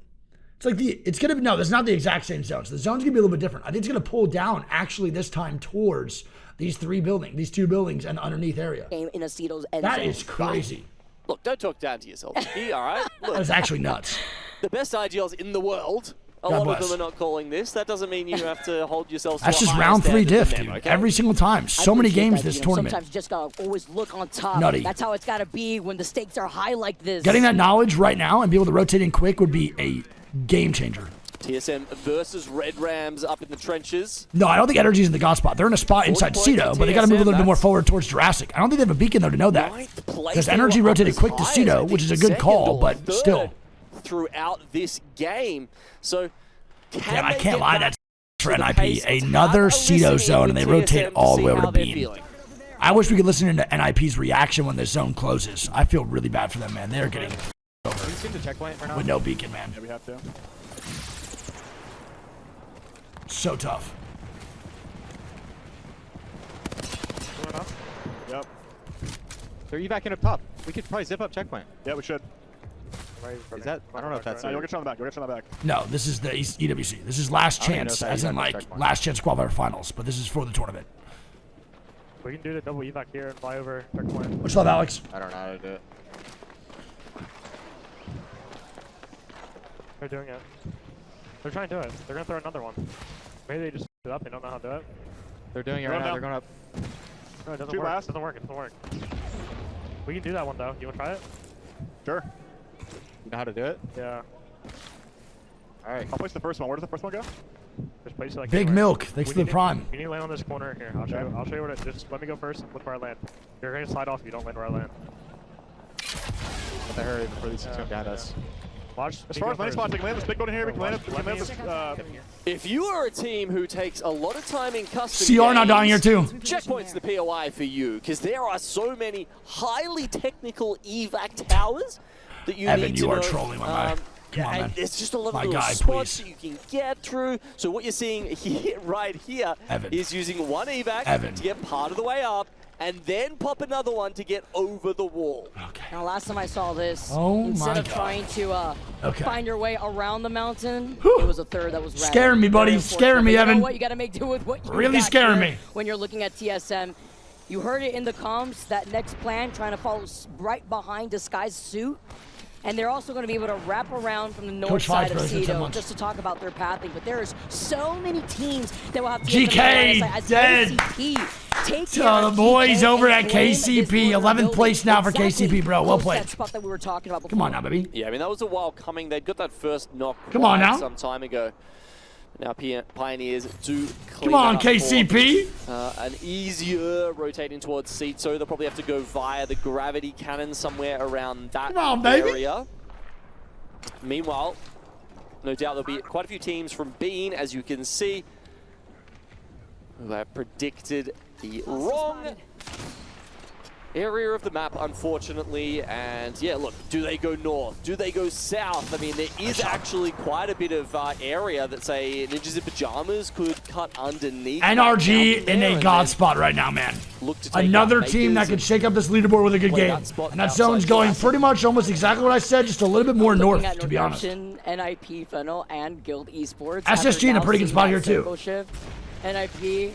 It's like it's going to be, no, that's not the exact same zone. So the zone's going to be a little bit different. I think it's going to pull down actually this time towards these 2 buildings and underneath area. game in Aceto's end That zone. is crazy. Look, don't talk down to yourself. All right? Look, That is actually nuts. the best IGLs in the world. A God lot bless. of them are not calling this. That doesn't mean you have to hold yourselves That's to a just higher round 3 standard than diff, them, dude. okay? Every single time. So many appreciate games that, this you know, tournament. Sometimes you just gotta always look on top. Nutty. That's how it's gotta be when the stakes are high like this. Getting that knowledge right now and be able to rotate in quick would be a game changer. TSM versus Red Rams up in the trenches. No, I don't think Energy's in the god spot. They're in a spot inside 40 points Cedo, to but they got to move a little bit more TSM, forward towards Jurassic. I don't think they have a beacon, though, to know that. Ninth place. Because They Energy were up rotated as quick to high as, I Cedo, think, which is a good second call, or but third still. Throughout this game. So, Damn, I they can't get lie. back That's for to the NIP. pace? Let's Another have a Cedo listen zone, in and they with rotate TSM all to the way see over how to they're Beam. feeling. I wish we could listen into NIP's reaction when this zone closes. I feel really bad for them, man. They're getting over Can you see the checkpoint right now? with no beacon, man. Yeah, we have to. So tough. Going up. Yep. They're evac up top. We could probably zip up checkpoint. Yeah, we should. Is that? I don't know if that's. You'll get shot on the back. You'll get shot on the back. No, this is the EWC. This is last I don't even know chance, if that as in evac like checkpoint. last chance qualifier finals, but this is for the tournament. We can do the double evac here and fly over checkpoint. Much love, Alex. I don't know how to do it. They're doing it. They're trying to do it. They're gonna throw another one. Maybe they just f***ed it up. They don't know how to do it. They're doing it right Going now. down. They're going up. No, it doesn't Two work. last. It doesn't work. It doesn't work. We can do that one though. You wanna try it? Sure. You know how to do it? Yeah. All right. I'll place the first one. Where does the first one go? Just place it like Big anywhere. milk. Thanks We for the need to- prime. You need to land on this corner here. I'll show you. I'll show you where to. Just let me go first. Look where I land. You're gonna slide off if you don't land where I land. Have to hurry before these things come behind us. Watch. As far as landing spots, we can land this big building here. We can land Let me- this. If you are a team who takes a lot of time in custom CR now dying here games, too. Checkpoint's the POI for you, because there are so many highly technical evac towers that you Evan, need you to are know, trolling my guy. Come on, and man. there's just a lot of My little guy, spots please. you can get through. So what you're seeing here, right here, Evan. is using one evac Evan. to get part of the way up, and then pop another one to get over the wall. Okay. Now, last time I saw this, Oh instead my of God. trying to Okay. find your way around the mountain, Whew. it was a third that was red. Scaring me, buddy. Very Scaring me, unfortunate. But you Evan. know what? You got to make do with what you Really got scaring here me. when you're looking at TSM. You heard it in the comms, that next plan, trying to follow right behind Disguise's suit. And they're also going to be able to wrap around from the north Coach side Fives, of bro, it's 10 Cedo months. just to talk about their pathing. But there's so many teams that will have GK as dead. KCP take So care the of boys GK over and at claim this KCP, border 11th building. place now for Exactly. KCP, bro. Well Close played. that spot that we were talking about before. Come on now, baby. Yeah, I mean, that was a while coming. They got that first knock Come on quite now. some time ago. Now Pioneers do clean Come on, up KCP. for, an easier rotating towards seat, so they'll probably have to go via the gravity cannon somewhere around that Come on, baby. area. Meanwhile, no doubt there'll be quite a few teams from Bean, as you can see, who have predicted the wrong area of the map, unfortunately. And yeah, look, do they go north? Do they go south? I mean, there is actually quite a bit of area that, say, Ninjas in Pajamas could cut underneath. NRG in a god god spot right now, man. Look to take Another out team that Makers could and shake up this leaderboard with a good play game. that spot And that outside zone's going Jurassic. pretty much almost exactly what I said, just a little bit more north, Looking at to be honest. Northampton, NIP, Fennel, and Guild Esports. SSG in a pretty good spot here, too. Shift. NIP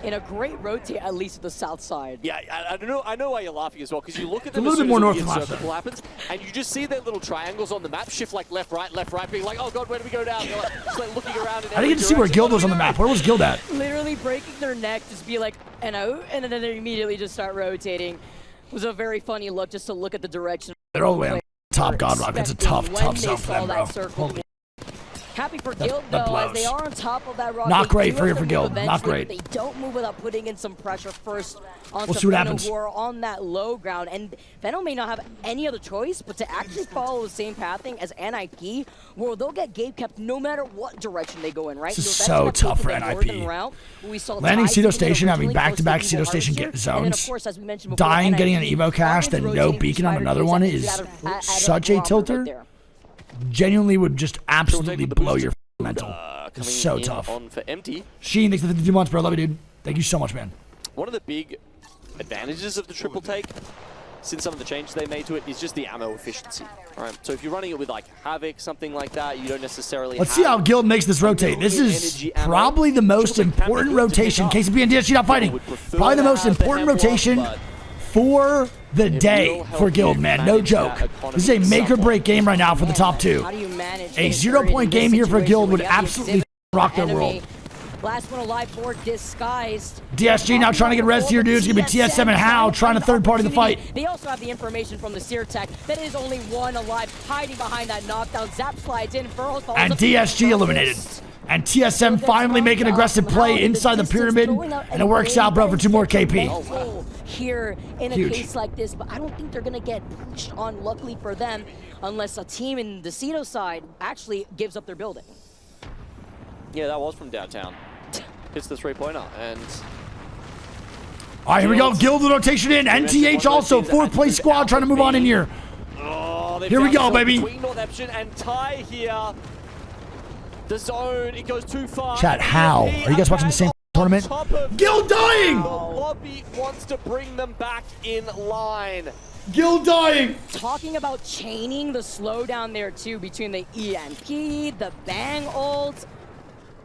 in a great rotate, at least at the south side. Yeah, I know why you're laughing as well, because you look at a them little as bit soon more as north the than last circle time. happens, and you just see their little triangles on the map shift like left, right, being like, oh god, where do we go now? They're like, just like looking around. I didn't get to see where Guild was on the map. Where was Guild at? Literally breaking their neck, just be like, and out, and then they immediately just start rotating. It was a very funny look just to look at the direction. They're all the way on top God Rock. It's a tough When they zone for saw them, bro. that circle. Holy. Happy for Guild, that though, as blows. they are on top of that rock. Not They great do for have you to for Guild. move Not eventually, great. but They don't move without putting in some pressure first onto We'll see what Venom, happens. who are on that low ground. And Venom may not have any other choice but to actually follow the same pathing as NIP, where they'll get game kept no matter what direction they go in, right? This is You'll so eventually have tough to for take the NIP. northern route, where we saw Landing Ty Cedo taking it Station, having originally back-to-back close to Cedo Evil Station Harvester, get and then, of zones. course, as we mentioned before, Dying, NIP getting an Evo cache, obviously then no rotating beacon on Spider another Gaze one at is a such a barometer tilter. right there. Genuinely would just absolutely the blow boost. your mental. Coming It's so in tough. on for empty. Sheen, thanks for the 52 months, bro. Love you, dude. Thank you so much, man. One of the big advantages of the triple take, since some of the changes they made to it, is just the ammo efficiency. All right, so if you're running it with like Havoc, something like that, you don't necessarily. Let's see how have Guild makes this rotate. This is energy ammo. probably the most Triple take can be important good to pick rotation. up. KCP and DSG not fighting. Would prefer Probably the to most have the important Hemlock, rotation but for the it day will help for Guild, you man. No manage joke. that economy This is a make or break game right now for the top two. How do you manage A getting 0 hurt in point this game here for situation Guild when would you have the absolutely exhibit rock their enemy? world. Last one alive for Disguised. DSG now trying to get res here, dudes. It's going to be TSM and HAL trying to third party the fight. They also have the information from the Sear Tech that is only one alive, hiding behind that knockdown. Zap slides in, Furrows falls And up. DSG eliminated. And TSM finally making an aggressive play inside the pyramid. And it works out, bro, for 2 more KP. Here in a Huge. case like this, but I don't think they're going to get pushed on, luckily for them, unless a team in the Cedo side actually gives up their building. yeah, that was from downtown. Hits the 3-pointer, and All right, here we go. Guild with rotation in. NTH also, 4th place squad trying to move on in here. oh, they Here we found go, themselves baby. Between Northampton and Ty here, the zone it goes too far. Chat, how? Are you guys watching the same tournament? Guild dying! The lobby wants to bring them back in line. Guild dying! Talking about chaining the slowdown there too between the EMP, the Bang ult.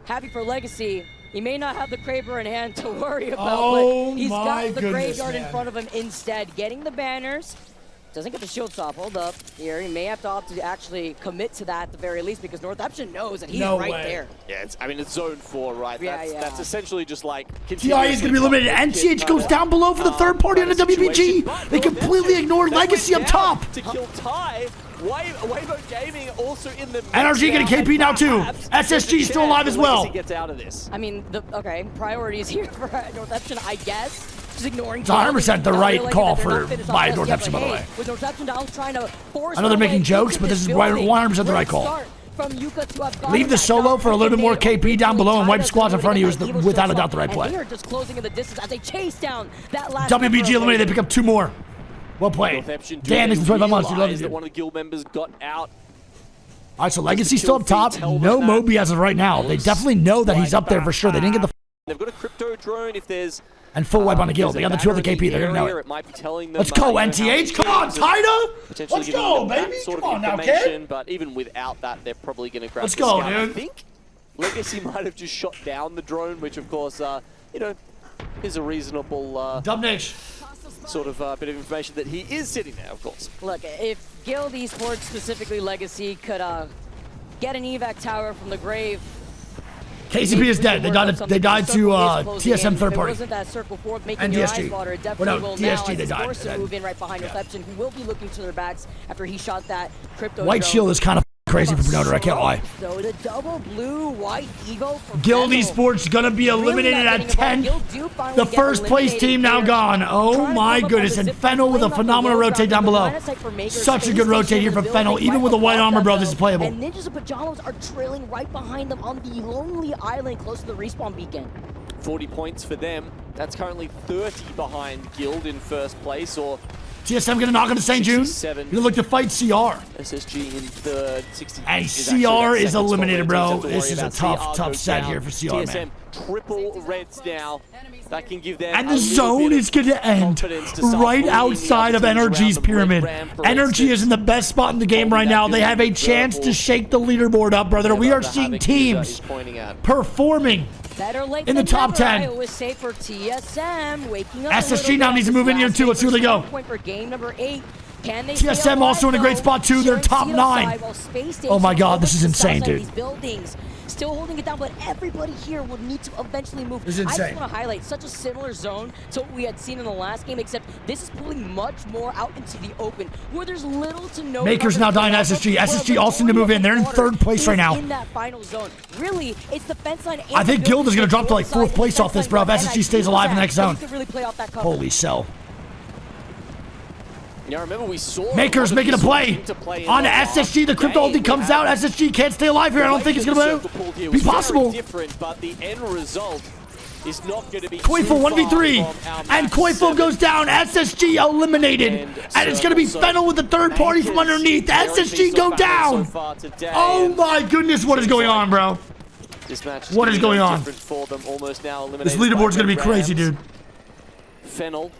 Happy for Legacy. He may not have the Kraber in hand to worry about, Oh but he's my got the goodness, graveyard in man. front of him instead. Getting the banners. Doesn't get the shield stop. Hold up here. He may have to opt to actually commit to that at the very least because Northampton knows that he's No right way. there. Yeah, I mean it's zone 4, right? Yeah, That's essentially just like. TI is going to be eliminated. NCH goes down below for the third party on the WBG. They completely ignored Legacy up top. To kill Ty. Wavo Gaming also in the NRG getting KP now too. SSG still alive as well. Legacy gets out of this. I mean, okay, priorities here for Northampton, I guess. Just ignoring. It's 100% the Not right realizing call that they're for- not finished by off just yet, Northampton, but by the hey, way. With Northampton down trying to force. I know they're their making way jokes, into but this is building. 100% the Great right call. start from Yuka to have gotten Leave the that solo knock for a little bit more they KP down below and wipe squads in front of you is that evil without a shield doubt the right and play. they are just closing in the distance as they chase down that last. WBG eliminated. They pick up 2 more. Well played. Northampton do Damn, this is 25 months. You love realize this that dude. one of the guild members got out All right, so Legacy's still up top. No Moby as of right now. They definitely know that he's up there for sure. They didn't get the... They've got a crypto drone. If there's... And full wipe on the guild. They got the 2 of the KP. They're going to know it. Let's go, NTH. Come on, Tyda. Let's go, baby. Come on now, kid. But even without that, they're probably going to grab Let's go, dude. dude. I think Legacy might have just shot down the drone, which, of course, you know, is a reasonable sort of bit of information that he is sitting there, of course. Look, if Guild Esports, specifically Legacy, could get an evac tower from the grave, KCP is dead. They died to TSM third party. Wasn't that circle fourth making And your DSG. eyes water? It Well, definitely no, will DSG now. they died. Forced to move in right behind Reception, who will be looking to their backs after he shot that crypto White drone. Shield is kind of crazy for Pronoder, I can't lie. So the double blue white Evo for Guild Fennel. Esports gonna be eliminated at 10. The first place team now gone. Oh my goodness, and Fennel with a phenomenal rotate down below. Such a good rotate here from Fennel, even with the white armor, bro, this is playable. And Ninjas and Pajamas are trailing right behind them on the lonely island close to the respawn beacon. 40 points for them. That's currently 30 behind Guild in first place, or TSM gonna knock on to St. June. Gonna look to fight CR. SSG in third, 60. And CR is eliminated, bro. This is a tough set here for CR, TSM man. triple reds now. That can give them And the zone is going to end right outside of NRG's pyramid. NRG is in the best spot in the game right now. They have a chance to shake the leaderboard up, brother. We are seeing teams performing in the top 10. I always say for TSM, waking up SSG now needs to move in here too. Let's see where they go. Point for game number 8. Can they TSM also in a great spot too. They're top 9. Oh my god, this is insane, dude. Still holding it down, but everybody here would need to eventually move. This is insane. I just want to highlight such a similar zone to what we had seen in the last game, except this is pulling much more out into the open, where there's little to no... Maker's now dying to SSG. SSG also need to move in. They're in third place right now. In that final zone. Really, it's the fence line. I think Guild is going to drop to like 4th place off this, bro, if SSG stays alive in the next zone. Holy cell. Yeah, remember we saw Maker's making a play on SSG. The crypto ulti comes out. SSG can't stay alive here. I don't think it's going to be possible. But the end result is not going to be Koifel 1v3. And Koifel goes down. SSG eliminated. And it's going to be Fennel with the third party from underneath. SSG go down. Oh my goodness. What is going on, bro? What is going on? This leaderboard's going to be crazy, dude. Fennel.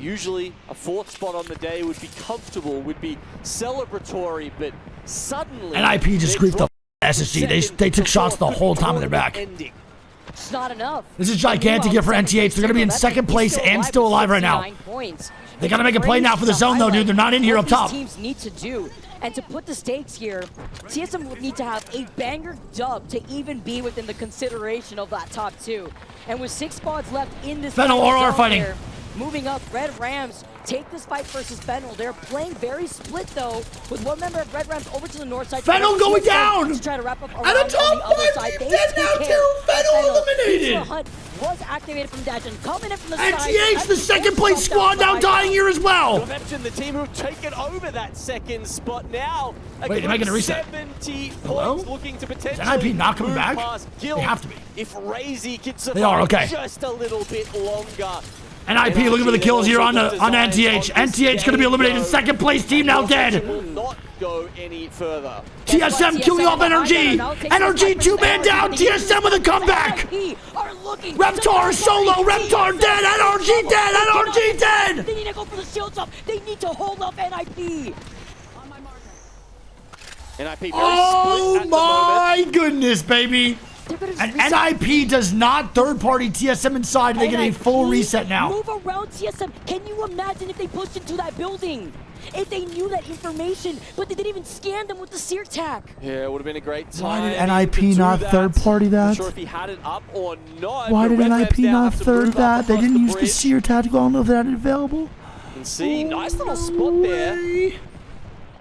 Usually a 4th spot on the day would be comfortable, would be celebratory, but suddenly... And IP just griefed the SSG. They took shots the whole time on their back. It's not enough. This is gigantic here for NTH. They're going to be in 2nd place and still alive right now. They got to make a play now for the zone, though, dude. They're not in here up top. Teams need to do. And to put the stakes here, TSM would need to have a banger dub to even be within the consideration of that top 2. And with 6 spots left in this Fennel RR fighting. Here, moving up, Red Rams take this fight versus Fennel. They're playing very split, though, with one member of Red Rams over to the north side. Fennel going down! To try to wrap up around and a top on the other side. They dead now, too! Fennel eliminated! Was activated from Dash and coming in from the side. NTH, the 2nd place squad, now dying here as well! I've mentioned the team who've taken over that 2nd spot now. Wait, they're making a reset. 70 points looking to potentially is NIP not coming back? They have to be. If Razy can survive they are, okay. just a little bit longer. NIP looking for the kills here on NTH. NTH going to be eliminated. 2nd place team now dead. Will not go any further. TSM killing off NRG. NRG 2-man down. TSM with a comeback. Reptar solo. Reptar dead. NRG dead. NRG dead. They need to go for the shields up. They need to hold up NIP. Oh my goodness, baby. And NIP does not third-party TSM inside. They get a full reset now. Move around TSM. Can you imagine if they pushed into that building? If they knew that information, but they didn't even scan them with the sear tack. Yeah, it would have been a great time. Why did NIP not third-party that? I'm sure if he had it up or not. Why did NIP not third that? They didn't use the sear tactical. I don't know if that is available. You can see, nice little spot there.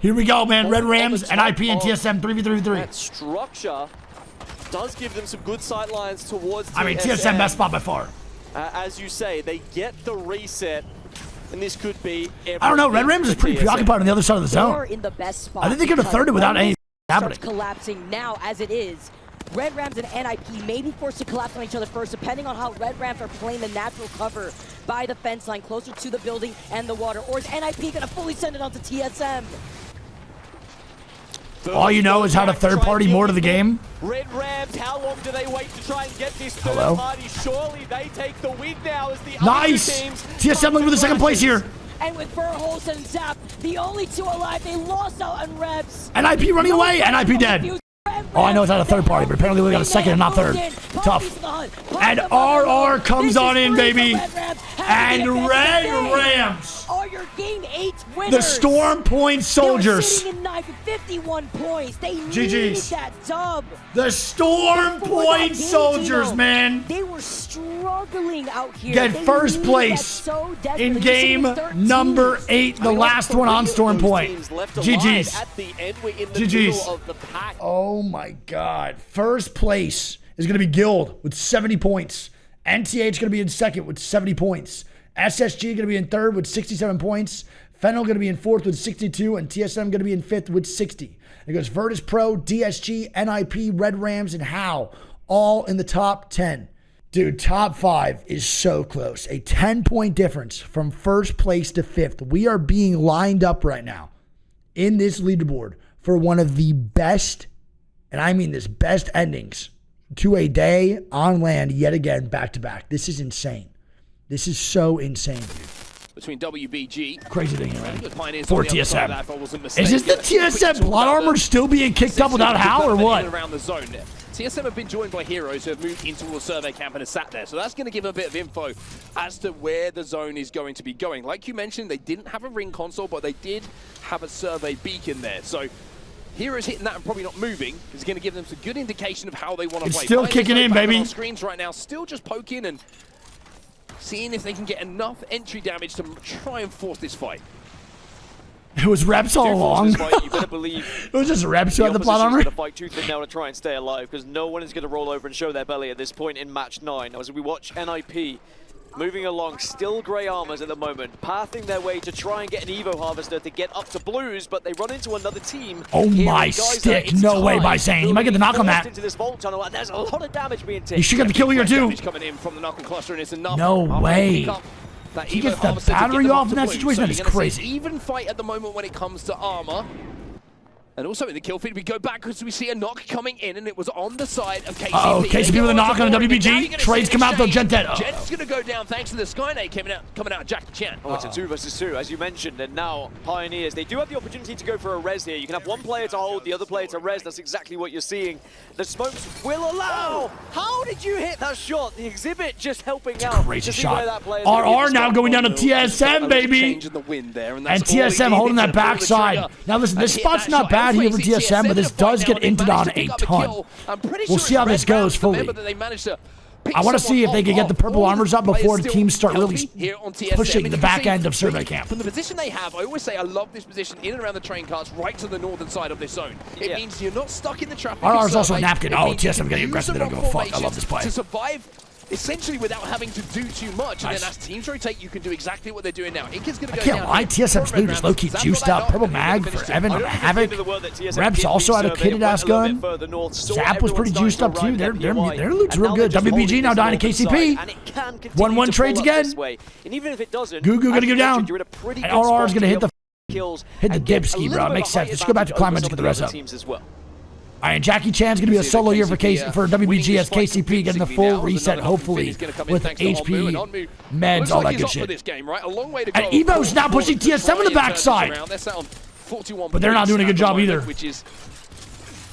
Here we go, man. Red Rams, NIP, and TSM 3v3v3. That structure does give them some good sight lines towards TSM. I mean, TSM best spot by far. As you say, they get the reset, and this could be I don't know. Red Rams is pretty preoccupied on the other side of the zone. They're in the best spot. I think they could have thirded without any happening. Collapsing now as it is. Red Rams and NIP may be forced to collapse on each other first, depending on how Red Rams are playing the natural cover by the fence line closer to the building and the water. Or is NIP going to fully send it onto TSM? All you know is how to third party more to the game. Red Rams, how long do they wait to try and get this third Hello? party? Surely they take the win now as the Nice! other teams. TSM looking for the second place here. And with Burholz and Zap, the only two alive, they lost out on Rebs. NIP running away. NIP dead. Oh, I know it's not a third party, but apparently we got a second and not third. Tough. And RR comes on in, baby. And Red Rams. Are your game 8 winners. The Storm Point Soldiers. Sitting in 9 with 51 points. They needed GG's. that dub. The Storm Point Soldiers, man. They were struggling out here. Get They first needed place that so desperately. in They're game sitting 13. number 8, the last one on Storm Point. GG's. At the end, we're in the GG's. middle of the pack. Oh my God. First place is going to be Guild with 70 points. NTH going to be in second with 70 points. SSG going to be in third with 67 points. Fennel going to be in fourth with 62. And TSM going to be in fifth with 60. It goes Virtus Pro, DSG, NIP, Red Rams, and HAL all in the top 10. Dude, top 5 is so close. A 10-point difference from first place to fifth. We are being lined up right now in this leaderboard for one of the best, and I mean this, best endings to a day on land yet again, back to back. This is insane. This is so insane, dude. Between WBG. Crazy thing, man. Pioneers For on the other side of TSM. that, if I wasn't Is this the mistaken. TSM plot armor still being kicked up without HAL or what? Around the zone there. TSM have been joined by heroes who have moved into a survey camp and have sat there. So that's going to give a bit of info as to where the zone is going to be going. Like you mentioned, they didn't have a ring console, but they did have a survey beacon there. So heroes hitting that and probably not moving is going to give them some good indication of how they want to It's play. still Pioneers kicking in, back on baby. our screens right now, still just poking and seeing if they can get enough entry damage to try and force this fight. It was reps all along. You better believe It was just reps who had the plot opposition's armor. going to fight tooth and nail to try and stay alive because no one is going to roll over and show their belly at this point in match 9. As we watch NIP moving along, still grey armors at the moment, pathing their way to try and get an Evo Harvester to get up to blues, but they run into another team. Oh Here my in Geyser. stick. It's No way Tide by saying. He who might get the will be knock on forced that. into this vault tunnel, and there's a lot of damage being taken. You should get the kill here too. Damage coming in from the knuckle cluster, and it's enough. No After they way. pick up that He Evo gets the Harvester to get battery them off up in to that blue. situation? So That is you're gonna see crazy. even fight at the moment when it comes to armor. And also in the kill feed, we go back because we see a knock coming in, and it was on the side of KCP. Uh-oh, KCP with a knock on a WBG. Trades come out though, Gent dead. Jet's going to go down thanks to the Skynet coming out Jackie Chan. Oh, it's a 2 versus 2, as you mentioned, and now Pioneers, they do have the opportunity to go for a res here. You can have one player to hold, the other player to res. That's exactly what you're seeing. The smokes will allow. How did you hit that shot? The exhibit just helping out. Crazy to see where shot. that player's gonna be at RR the now start. going down to TSM, baby. Change in the wind there, And that's all he TSM needed holding to that pull the backside. trigger Now listen, this and hit spot's that not shot. bad here for Elsewhere, TSM, but this does get inted on a ton. We'll see how this goes fully. I want to see if they can get the purple armors up before the teams start really pushing the back end of survey camp. From the position they have, I always say I love this position in and around the train carts right to the northern side of this zone. It means you're not stuck in the traffic. RR is also a survey. napkin. It Oh, means you TSM can getting use aggressive. They the don't give wrong a fuck. I love this play. to survive essentially without having to do too much. And Nice. then as teams rotate, you can do exactly what they're doing now. Inca's going to I go can't down lie, here. TSM's Red loot is low-key Rams, juiced Zap got up. that Purple knock, mag and for finished it. Evan I on don't the think at the end Havoc. of the world that TSM Reps did also had a resurvey. kitted It ass went a little gun. bit further north, saw Zap was pretty everyone juiced up starting too. to run Their POI, loot's and real now good. they're just WBG holding now this dying to northern side, KCP. and it can continue 1-1 to trades pull up again. this way. And even if it doesn't, Gugu gonna as you go down. mentioned, you're in a pretty And good RR spot is to gonna be hit able the to kills hit the and get dipski, a bro. little It bit makes of a sense. Let's go back to height Climax advantage and get the over rest some up. of the other teams as well. All right, Jackie Chan's going to be a See the solo year for KCP, WBG as winning this KCP, getting the fight full completely reset, now. Another hopefully, is gonna come in with thanks to Onmu, HP, and Onmu meds, looks all like that he's good up for shit. this game, right? A long way to And go. Evo's now pushing TSM on the backside. They're sat on 41 But they're not doing a good points at job the either. moment, which is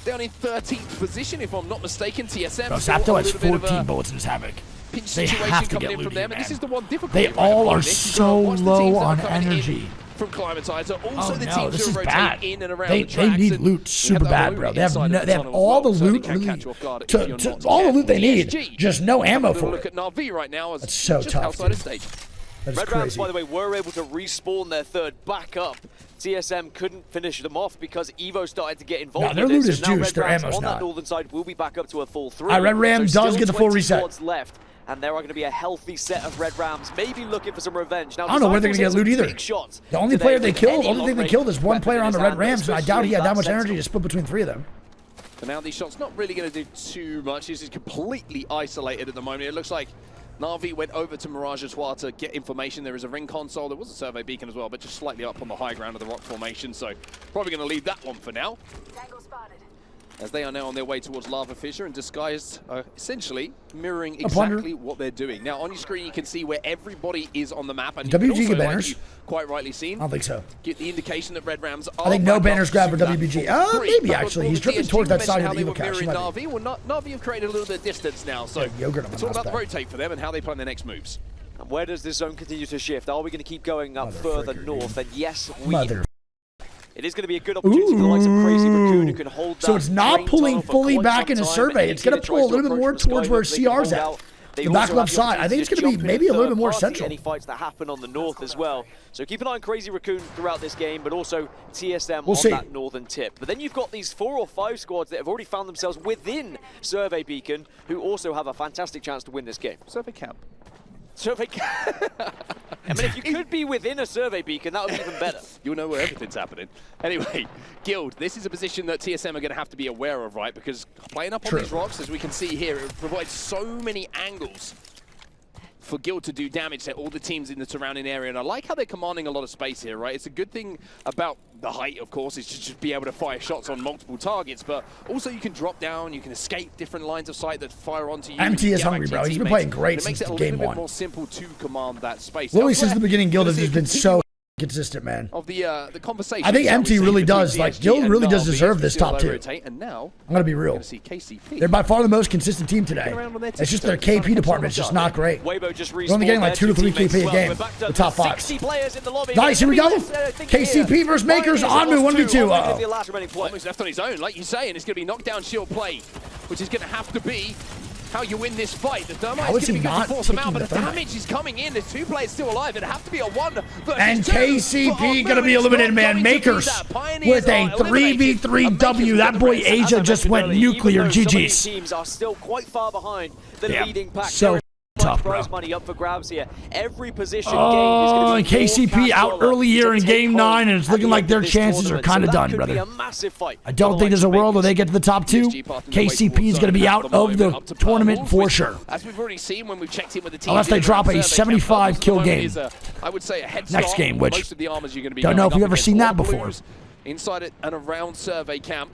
down in 13th position, if I'm not mistaken. TSM. Bro, still Zapto a has little bit of 14 a bullets in his Havoc. pinch They situation have to coming get in from looted, them, and this man. is the one difficult. They all are so low on in energy. from Climatizer. Also Oh the no, teams this who is rotate bad. in and around They the tracks, need and loot we have super that bad, balloon bro. They have inside of the they have tunnel all as the well, so loot they can catch you off guard if to you're not all the careful. loot they need, TSG, just no ammo having a for look it. at Na'Vi right now. That's so just tough, outside dude. of stage. That's Red Rams, crazy. by the way, were able to respawn their third back up. TSM couldn't finish them off because Evo started to get involved. No, their with loot it, is so now juiced, Red their Rams ammo's on not. that northern side will be back up to a full 3. Red Ram So does still get the full 20 reset. squads left, and there are going to be a healthy set of Red Rams, maybe looking for some revenge. Now, I don't know where they're Disciples gonna get hit loot some either. big shots The only today player they with killed, any only thing they long-range killed is one weapon player in on the his Red hand, Rams, and I doubt he had that much especially energy to split between 3 of them. And now these shots not really going to do too much. This is completely isolated at the moment. It looks like Na'Vi went over to Mirage Assoir to get information. There is a ring console. There was a survey beacon as well, but just slightly up on the high ground of the rock formation. So probably going to leave that one for now. As they are now on their way towards Lava Fissure and disguised, essentially mirroring exactly what they're doing. Now, on your screen, you can see where everybody is on the map. And you WBG can also, banners? like you quite rightly seen, I don't think so. get the indication that Red Rams are I think no back banners up grabbed for to that WBG. 43. Maybe But actually. He's TSG drifting towards that side mentioned of how the they Evil were Cache. mirroring Might be. Na'Vi. Well, Na'Vi have created a little bit of distance now, so Yogurt on the it's all mouse about the pad. rotate for them and how they plan their next moves. And where does this zone continue to shift? Are we going to keep going up further Motherfucker, north? dude. And yes, we. Mother. It is going to be a good opportunity for the likes of Crazy Raccoon who can hold that. So it's not train pulling tunnel for fully quite back some into time. survey. It's going to pull a little bit more towards where CR's at. The back left side. I think it's going to be maybe a little bit more central. Any fights that happen on the north as well. So keep an eye on Crazy Raccoon throughout this game, but also TSM on that northern tip. But then you've got these 4 or 5 squads that have already found themselves within Survey Beacon, who also have a fantastic chance to win this game. Survey camp. Survey I mean, if you could be within a survey beacon, that would be even better. You'll know where everything's happening. Anyway, Guild, this is a position that TSM are going to have to be aware of, right? Because playing up on these rocks, as we can see here, it provides so many angles for Guild to do damage to all the teams in the surrounding area. And I like how they're commanding a lot of space here, right? It's a good thing about the height, of course, is to just be able to fire shots on multiple targets, but also you can drop down, you can escape different lines of sight that fire onto you. MT is hungry, bro. He's been playing great since game 1. It makes it a little bit more simple to command that space. Literally since the beginning, Guild has just been so consistent, man. Of the conversation. I think MT really does. Like, Guild really does deserve this top 2. And now, I'm going to be real. They're by far the most consistent team today. It's just their KP department is just not great. They're only getting like 2 to 3 KP a game. The top 5. Nice, here we go. KCP versus Makers. Onmu 1v2. Almost left on his own, like you say, and it's going to be knockdown shield play, which is going to have to be how you win this fight. The Thermite is going to be good to force them out, but the damage is coming in. There's 2 players still alive. It'd have to be a 1 versus 2. And KCP going to be eliminated, man. Makers with a 3v3 W. That boy Asia just went nuclear. GG's. Teams are still quite far behind the leading pack. So tough, bro. Prize money up for grabs here. Every position oh, and KCP out early here in game 9, and it's looking like their chances are kind of done, brother. I don't think there's a world where they get to the top 2. KCP is going to be out of the tournament for sure. As we've already seen when we've checked in with the team, unless they drop a 75 kill game. I would say a head next game, which most of the armors you're going to be don't know if you've ever seen that before. Inside it and around survey camp,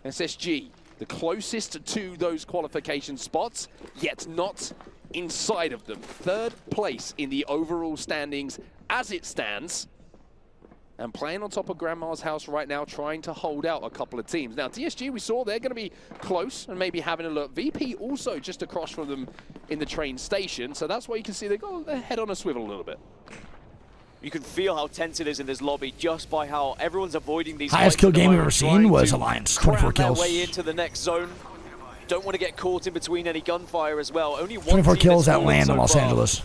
SSG, the closest to those qualification spots, yet not inside of them. 3rd place in the overall standings as it stands. And playing on top of Grandma's house right now, trying to hold out a couple of teams. Now, TSG, we saw they're going to be close and maybe having a look. VP also just across from them in the train station. So that's why you can see they got their head on a swivel a little bit. You can feel how tense it is in this lobby just by how everyone's avoiding these. Highest kill game we've ever seen was Alliance, 24 kills. Way into the next zone. Don't want to get caught in between any gunfire as well. Only 24 kills at LAN in Los Angeles.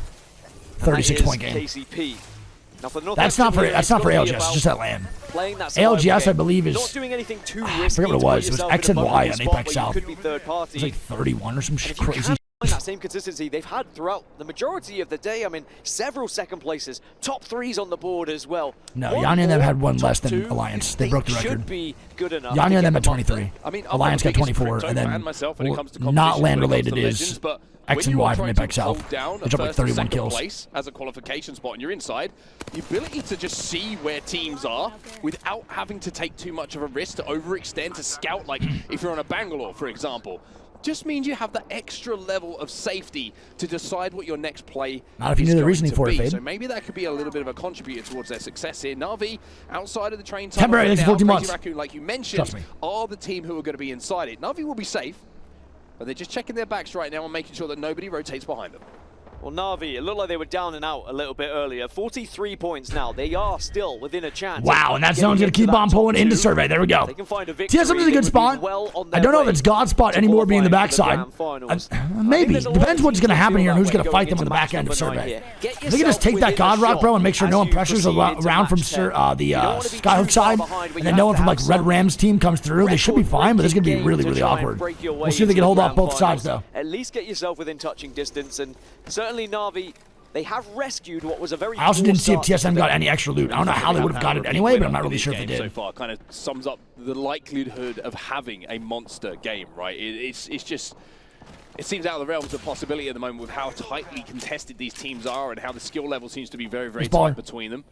36-point game. KCP. Now for the that's not for ALGS, it's just at LAN. ALGS, I believe, is, not doing anything too I forget what it was. It was X and Y on Apex South. It was like 31 or some shit crazy. That same consistency they've had throughout the majority of the day. I mean, several second places, top 3s on the board as well. No, Yanya and them had 1 less than Alliance. They broke the record. Should be good enough. Yanya and them had 23. I mean, Alliance got 24, and then not LAN related is X and Y from Apex South. They dropped like 31 kills. As a qualification spot and you're inside, the ability to just see where teams are without having to take too much of a risk to overextend to scout, like if you're on a Bangalore, for example, just means you have that extra level of safety to decide what your next play not if you knew the reasoning for it, Fade. So maybe that could be a little bit of a contributor towards their success here. Na'Vi, outside of the train temporary next 14 months. Crazy Raccoon, like you mentioned, are the team who are going to be inside it. Na'Vi will be safe, but they're just checking their backs right now and making sure that nobody rotates behind them. Well, Na'Vi, it looked like they were down and out a little bit earlier. 43 points now. They are still within a chance. Wow, and that zone's going to keep on pulling into survey. There we go. They can find a victory. TSM is a good spot. I don't know if it's God's spot anymore being the backside. Maybe. Depends what's going to happen here and who's going to fight them on the back end of survey. They can just take that God Rock, bro, and make sure no one pressures around from the Skyhook side, and then no one from like Red Rams team comes through. They should be fine, but it's going to be really, really awkward. We'll see if they can hold off both sides, though. At least get yourself within touching distance, and certainly Na'Vi, they have rescued what was a very. I also didn't see if TSM got any extra loot. I don't know how they would have got it anyway, but I'm not really sure if they did. So far, kind of sums up the likelihood of having a monster game, right? It's just it seems out of the realms of possibility at the moment with how tightly contested these teams are and how the skill level seems to be very, very tight between them.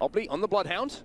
Obley on the Bloodhound.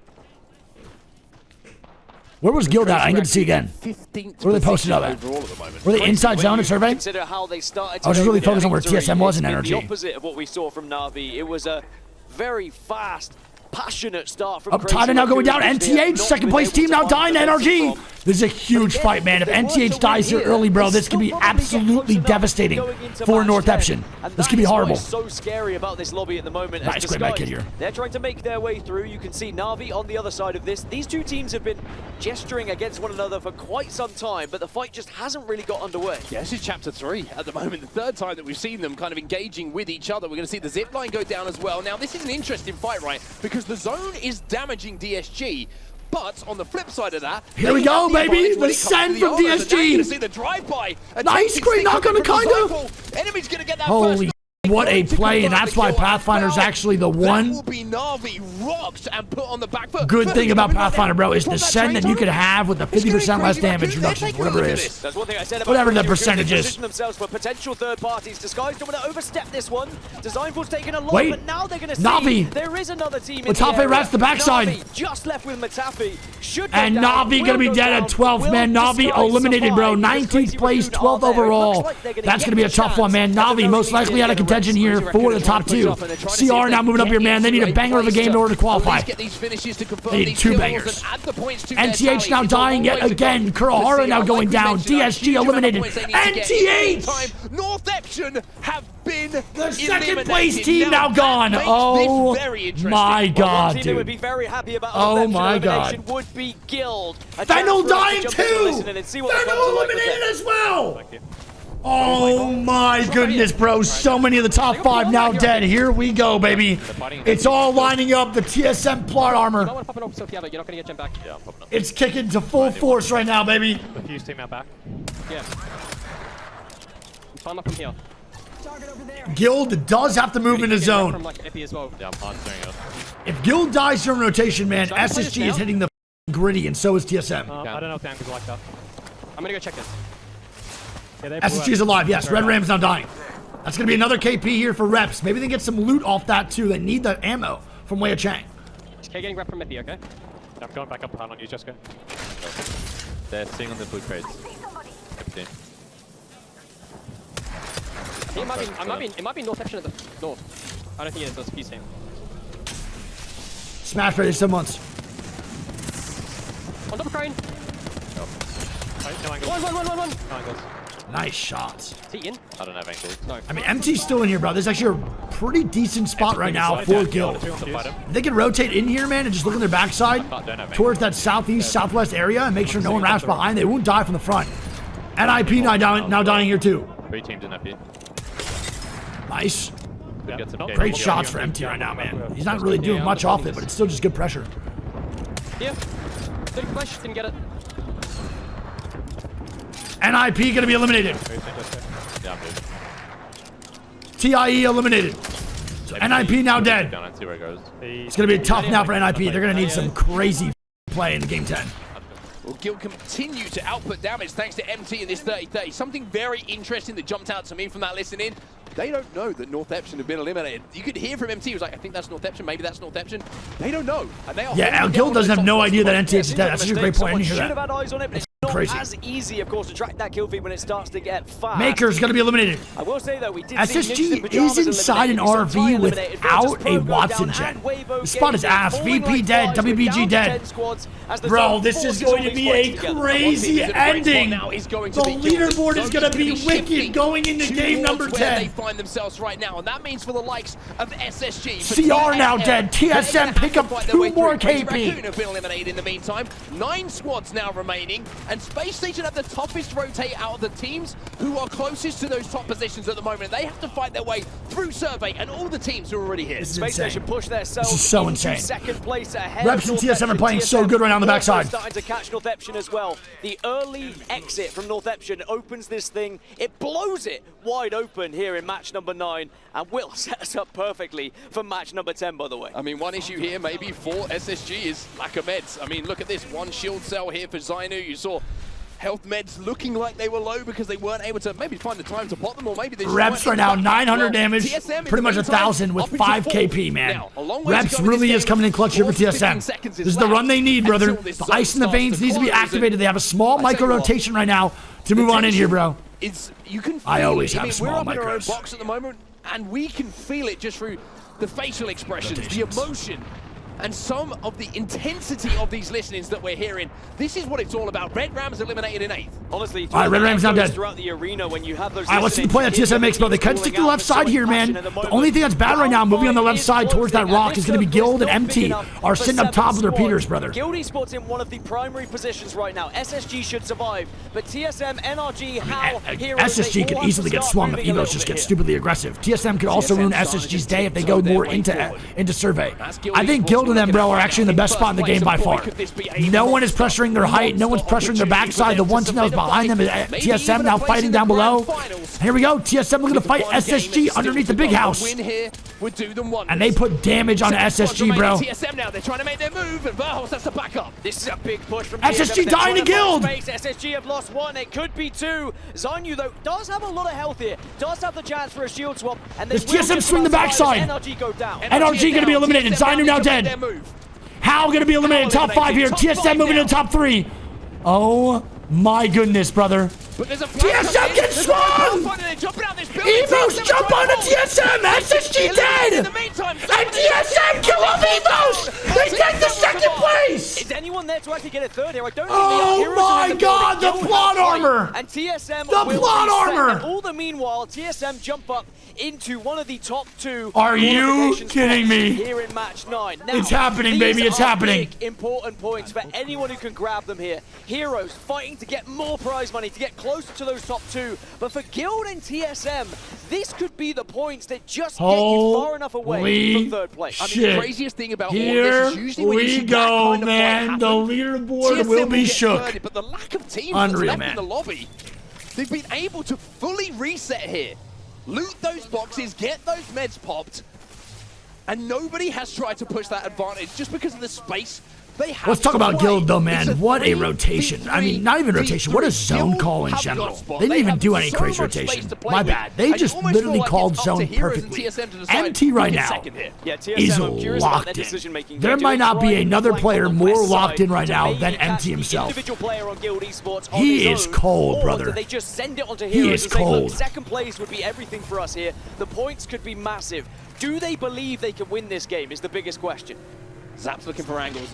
Where was Guild at? I didn't get to see again. 15th Where they posted up at? overall at the moment. Were they inside zone at survey? Consider how they started I was just really focused on where victory. TSM was in It's been energy. The opposite of what we saw from Na'Vi. It was a very fast, passionate start from Up Titan now going down. NTH, second place team now dying to NRG. This is a huge fight, man. If NTH dies here early, bro, this could be absolutely devastating for Northeption. This could be horrible. So scary about this lobby at the moment. Nice great back kid here. They're trying to make their way through. You can see Na'Vi on the other side of this. These two teams have been gesturing against one another for quite some time, but the fight just hasn't really got underway. Yeah, this is Chapter 3 at the moment, the third time that we've seen them kind of engaging with each other. We're going to see the zip line go down as well. Now, this is an interesting fight, right? Because the zone is damaging DSG, but on the flip side of that, here we go, baby. The send from DSG. You're going to see the drive-by. Nice, great knock on the kinda. Enemy's going to get that Holy first. what a play, and that's why Pathfinder's actually the That one will be Na'Vi rocked and put on the back foot. good First thing about coming right Pathfinder, there. bro, is From the that send that you train could have with the 50% less damage reduction, whatever it is. That's one thing I said about Whatever the Raccoon. percentage They is. position themselves for potential third parties. Disguise don't want to overstep this one. Designful's taking a lot, Wait. but now they're going to see Na'Vi. there is another team Matafe in the area. wraps the backside. Na'Vi just left with Matafe. Should go And down, Na'Vi will gonna be go dead down. at 12th, man. Will Na'Vi Disguise eliminated, bro. survive? 19th place, 12th overall. That's gonna be a tough one, man. Na'Vi most likely out of contention here for the top two. CR now moving up here, man. They need a banger of a game in order to qualify. They need two bangers. NTH now dying yet again. Kurohara now going down. DSG eliminated. NTH! Northeption have been The second place team now gone. Oh my One god, team that would be dude. very happy about Oh Northeption my elimination God. would be Guild. A Fennel chance for us to dying jump in and too! listen and see what the Fennel comms are like with eliminated them. as well! Oh my goodness, bro. So many of the top 5 now dead. Here we go, baby. It's all lining up. The TSM plot armor. want to pop it off, Sophia, but you're not going to get Jim back. Yeah, I'm popping up. It's kicking to full force right now, baby. The Fuse team out back. Yeah. Climb up from here. Guild does have to move into From zone. like Epi as well. Yeah, I'm answering it. If Guild dies during rotation, man, SSG is hitting the gritty, and so is TSM. I don't know if the angle's like that. I'm going to go check this. Yeah, they SSG is alive, yes. Red Ram's now dying. That's going to be another KP here for reps. Maybe they get some loot off that, too. They need that ammo from Wei Chang. Okay, getting rep from Epi, okay? I'm going back up behind on you, Jessica. They're sitting on the blue crates. Empty. It might be Northeption at the north. I don't think it is, that's a Fuse team. Smash ready 7 months. On top of crane. No angles. One. No angles. Nice shots. Is he in? I don't have angles. No. I mean, MT's still in here, bro. There's actually a pretty decent spot right now for Guild. If they can rotate in here, man, and just look on their backside towards that southeast, southwest area and make sure no one wraps behind, they won't die from the front. NIP now dying here, too. 3 teams in FP. Nice. Could get some Great shots for MT right now, man. He's not really doing much off it, but it's still just good pressure. Yeah. Good flash, didn't get it. NIP gonna be eliminated. Yeah, I'm good. TIE eliminated. So NIP now dead. Down and see where it goes. It's gonna be tough now for NIP. They're gonna need some crazy play in the game 10. Well, Guild continue to output damage thanks to MT in this 30-30. Something very interesting that jumped out to me from that listening. They don't know that Northeption have been eliminated. You could hear from MT, he was like, I think that's Northeption, maybe that's Northeption. They don't know. And they are Yeah, Guild doesn't have no idea that NTH is dead. That's such a great point. I didn't hear Should have that. had eyes on it, but it's not Crazy. as easy, of course, to track that kill feed when it starts to get fast. Maker's gonna be eliminated. I will say though, we did see Ninjas in SSG Pajamas is inside an eliminated. We saw Ty RV eliminated. without Virtus a Pro go Watson down, gen. and Weibo The spot is Gaming ass. falling VP like dead, flies. We're WBG down to dead. 10 squads as the Bro, zone this is forces going all to these be fights a together. crazy ending. Now is going to The be Guild. leaderboard is going to be wicked going into game number Where they 10. find themselves right now, and that means for the likes of SSG. for CR now TSM, dead. TSM pick up fight their way 2 more through. Crazy KP. Raccoon have been eliminated in the meantime. 9 squads now remaining, and Space Station have the toughest rotate out of the teams who are closest to those top positions at the moment. They have to fight their way through Survey and all the teams who are already here. This is Space Station insane. push themselves This is so into insane. second place ahead. Reps and TSM are playing so good right now on the also backside. Starting to catch Northeption as well. The early exit from Northeption opens this thing. It blows it wide open here in match number 9, and will set us up perfectly for match number 10, by the way. I mean, one issue here maybe for SSG is lack of meds. I mean, look at this. 1 shield cell here for Zainu. You saw Health meds looking like they were low because they weren't able to maybe find the time to pot them, or maybe they just Reps right weren't now, in 900 well, damage, TSM pretty much 1,000 with 5 KP, man. Now, a long way to Reps go in really this is game. coming in clutch here for 14, 15 TSM. seconds This is the run they need, brother. until this The zone ice in the starts veins to needs to be close, activated. They have a small I tell micro you what, rotation right now to move on in here, bro. You can feel I always it. have mean, small we're up in our own micros. box at the moment, and we can feel it just through the facial expressions, the emotion, and some of the intensity of these listenings that we're hearing. This is what it's all about. Red Rams eliminated in 8th. Honestly, all right, Red Rams now dead. Throughout the arena, when you have those All right, let's see the play that TSM makes, bro. They kind of stick to the left side here, man. The only thing that's bad right now, moving on the left side towards that rock, is going to be Guild and MT are sitting up top with their Peters, brother. Guild Esports in one of the primary positions right now. SSG should survive, but TSM, NRG, HAL, Heroes, SSG could easily get swung if Evos just get stupidly aggressive. TSM could also ruin SSG's day if they go more into survey. I think Guild and them, bro, are actually in the best spot in the game by far. No one is pressuring their height. No one's pressuring their backside. The one team that was behind them is TSM now fighting down below. Here we go. TSM looking to fight SSG underneath the big house. And they put damage on SSG, bro. TSM now, they're trying to make their move, and Verhos has to back up. This is a big push from SSG TSM. dying to Guild. SSG have lost one. It could be two. Zanyu, though, does have a lot of health here. Does have the chance for a shield swap. And Does TSM swing the backside? NRG go down. NRG going to be eliminated. Zanyu now dead. HAL going to be eliminated top 5 here. TSM moving to the top 3. Oh my goodness, brother. TSM gets swung! Evos jump onto TSM! SSG dead! And TSM kill off Evos! They take the second place! Is anyone there to actually get a third here? I don't think Oh my god, the plot armor! And TSM The plot armor! And all the meanwhile, TSM jump up into one of the top 2. Are you kidding me? Here in match 9. Now, it's happening, baby, it's happening. Big, important points for anyone who can grab them here. Heroes fighting to get more prize money, to get closer to those top 2. But for Guild and TSM, this could be the points that just get you far enough away from third place. I mean, the craziest thing about all Here this is usually when you see that kind of fight happen, the leaderboard will be shook. But the lack of teams Unreal, that's left in the lobby, they've been able to fully reset here. Loot those boxes, get those meds popped, and nobody has tried to push that advantage just because of the space they have. Let's talk about play. Guild, though, man. What a rotation. I mean, not even rotation. What a zone call in general. They didn't even do any crazy rotation. My bad. They just literally called zone perfectly. MT right now is locked in. There might not be another player more locked in right now than MT himself. He is cold, brother. They just send it onto He is cold. Second place would be everything for us here. The points could be massive. Do they believe they can win this game is the biggest question. Zap's looking for angles.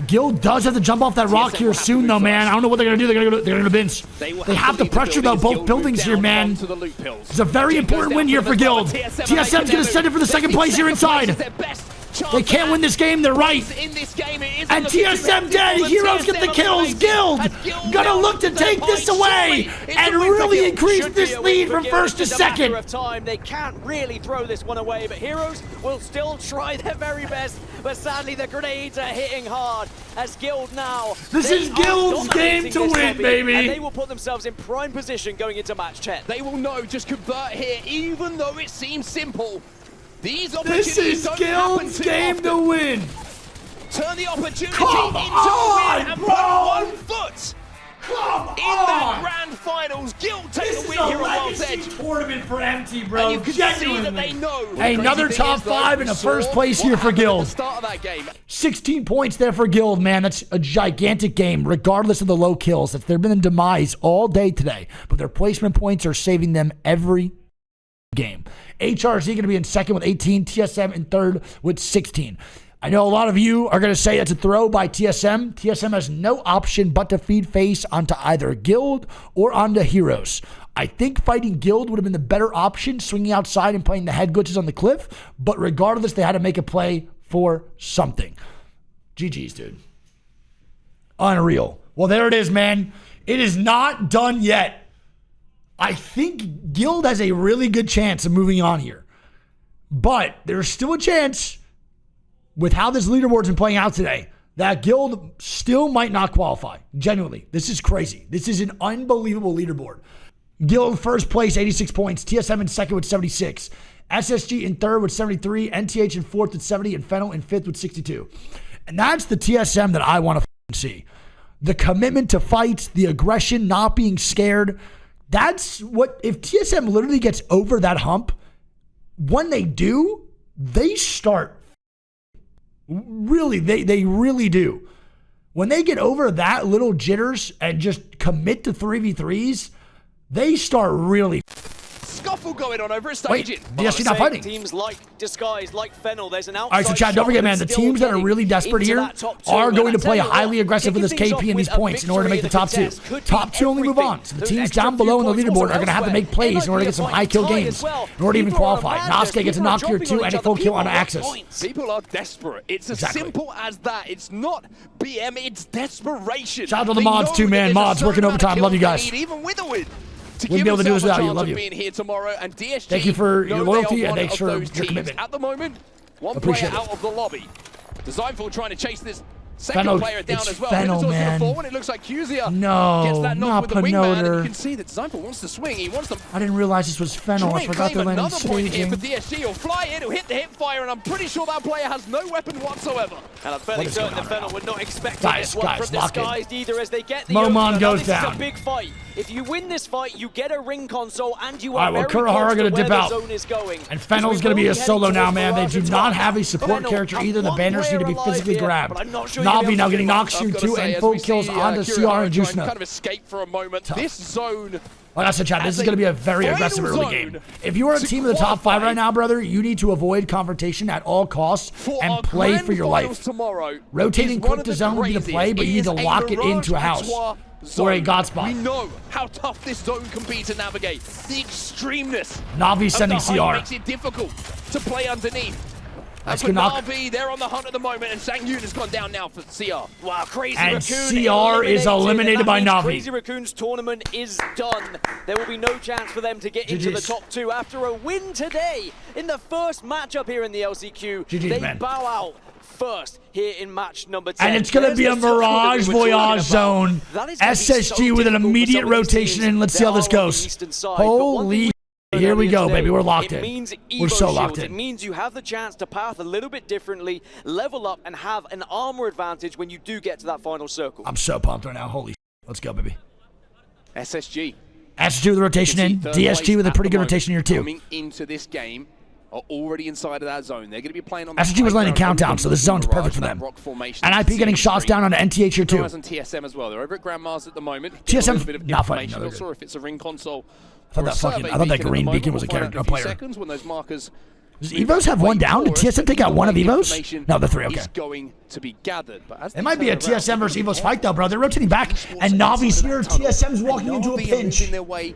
Guild does have to jump off that rock here soon, though, man. I don't know what they're going to do. They're going to binge. They have to pressure, though, both buildings here, man. It's a very important win here for Guild. TSM's going to send it for the second place here inside. They can't win this game. They're right. And TSM dead. Heroes get the kills. Guild gonna look to take this away and really increase this lead from first to second. They can't really throw this one away, but Heroes will still try their very best. But sadly, the grenades are hitting hard as Guild now. This is Guild's game to win, baby. And they will put themselves in prime position going into match 10. They will know, just convert here, even though it seems simple. These opportunities this is Guild's game to win. Turn the opportunity into a win and put 1 foot in the grand finals. Guild take the win here on World's Edge. Tournament for MT, bro. And you can see that they know. Hey, another top 5 in the first place here for Guild. Start of that game. 16 points there for Guild, man. That's a gigantic game, regardless of the low kills. They've been in demise all day today, but their placement points are saving them every game. HRZ going to be in second with 18, TSM in third with 16. I know a lot of you are going to say that's a throw by TSM. TSM has no option but to feed face onto either Guild or onto Heroes. I think fighting Guild would have been the better option, swinging outside and playing the head glitches on the cliff, but regardless, they had to make a play for something. GG's, dude. Unreal. Well, there it is, man. It is not done yet. I think Guild has a really good chance of moving on here. But there's still a chance, with how this leaderboard's been playing out today, that Guild still might not qualify. Genuinely. This is crazy. This is an unbelievable leaderboard. Guild first place, 86 points. TSM in second with 76. SSG in third with 73. NTH in fourth with 70. And Fennel in fifth with 62. And that's the TSM that I want to see. the commitment to fight, the aggression, not being scared. That's what, if TSM literally gets over that hump, when they do, they start. Really, they really do. When they get over that little jitters and just commit to 3v3s, they start really. Scuffle going on over at Wait, staging. DSG not fighting. Teams like Disguise, like Fennel, there's an outside. All right, so Chad, don't forget, man, the teams that are really desperate here are going to play highly aggressive for this KP and these points in order to make the top two. Top two only move on. So the teams down below in the leaderboard are going to have to make plays in order to get some high kill games, in order to even qualify. Nosuke gets a knock here too and a full kill on Axis. People are desperate. It's as simple as that. It's not BM, it's desperation. Shout out to the mods too, man. Mods working overtime. Love you guys. Even with a win. Wouldn't be able to do this without you. Love you. Being here tomorrow, and DSG, thank you for your loyalty and thanks for your teams. commitment. At the moment, one Appreciate player it. out of the lobby. Designful trying to chase this second Fennel, player down it's as well. Fennel, man. Forward. It looks like Kuzia No, gets that knock not with the wingman, and you Panoter. can see that Designful wants to swing. He wants to I didn't realize this was Fennel. I try and forgot claim to land another point here for staging. DSG. He'll fly in, he'll hit the hip fire, and I'm pretty sure that player has no weapon whatsoever. And I'm fairly certain that Fennel would not expect Guys, this one from lock in. Disguised either, as they get the Momon opener. goes This down. is a big fight. If you win this fight, you get a ring console, and you All are right, well, very Kurahara close to gonna where dip the out. zone is going. And Fennel's going to be a solo now, man. They do not have a support Fennel, character either. The one banners need to be player alive physically here, grabbed. but I'm not sure you'll be Navi able now to getting do knocks I've here gotta too say, and as full we kills see, onto CR Kurahara and try Jusna. kind of escape for a moment. This zone. Like I said, Chad, this is going to be a very Final aggressive early zone game. If you are a to team of the top 5 qualify right now, brother, you need to avoid confrontation at all costs For and our play grand for your finals life. Tomorrow Rotating is quick one of to the zone would be the craziest. play, but you need to is lock it Mirage into a house Patois or a zone. god spot. We know how tough this zone can be to navigate. The extremeness Navi of sending the height CR. makes it difficult to play underneath. That's For good knock. Navi, they're on the hunt at the moment, and Sang Yoon has gone down now for CR. Wow, Crazy And Raccoon CR is eliminated and that by means Navi. Crazy Raccoon's tournament is done. There will be no chance for them to get into the GG's. top 2 after a win today in the first matchup here in the LCQ. GG's, they man. bow out first here in match number 10. And it's going to be a There's the total that Mirage we were talking Voyage about. zone. That is gonna be SSG so with an difficult for immediate some of these rotation teams in. Let's see how that this are on the goes. eastern side. But one thing Holy. we Here we go, today, baby. We're locked it in. means We're so Evo locked shields. It in. means you have the chance to path a little bit differently, level up, and have an armor advantage when you do get to that final circle. I'm so pumped right now. Holy. Let's go, baby. SSG. SSG with a rotation in. Third DSG place with a at pretty the good moment. rotation here too. Coming into this game are already inside of that zone. They're going to be playing on the SSG was landing high ground countdown, over so this the zone's Mirage, perfect for that them. rock formation And IP getting shots down on NTH here too. Guys on TSM as well. They're over at Grand Mars at the moment. TSM A little bit of not fighting, information. no, Not they're sure if it's a ring console. I thought or a that fucking- survey I thought that beacon at green the beacon moment. was a We'll find out character- in a few player. seconds when those markers Does Evos have one down? Did TSM take out one of Evos? No, the 3, okay. Is going to be gathered. But as It might be a TSM versus Evos fight though, bro. They're rotating back, and Navi's here. TSM's walking into a pinch. Their way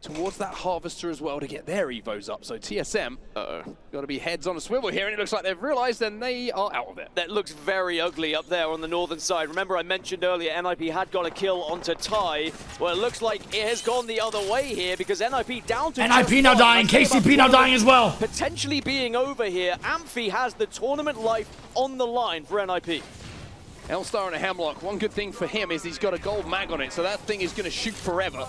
towards that harvester as well to get their evos up. So TSM, got to be heads on a swivel here, and it looks like they've realized and they are out of it. That looks very ugly up there on the northern side. Remember, I mentioned earlier NiP had got a kill onto Ty. Well, it looks like it has gone the other way here because NiP down to NiP just now one. dying. That's about KCP now dying as well. Potentially being over here. Amphi has the tournament life on the line for NiP. L-Star and a Hemlock. One good thing for him is he's got a gold mag on it, so that thing is going to shoot forever.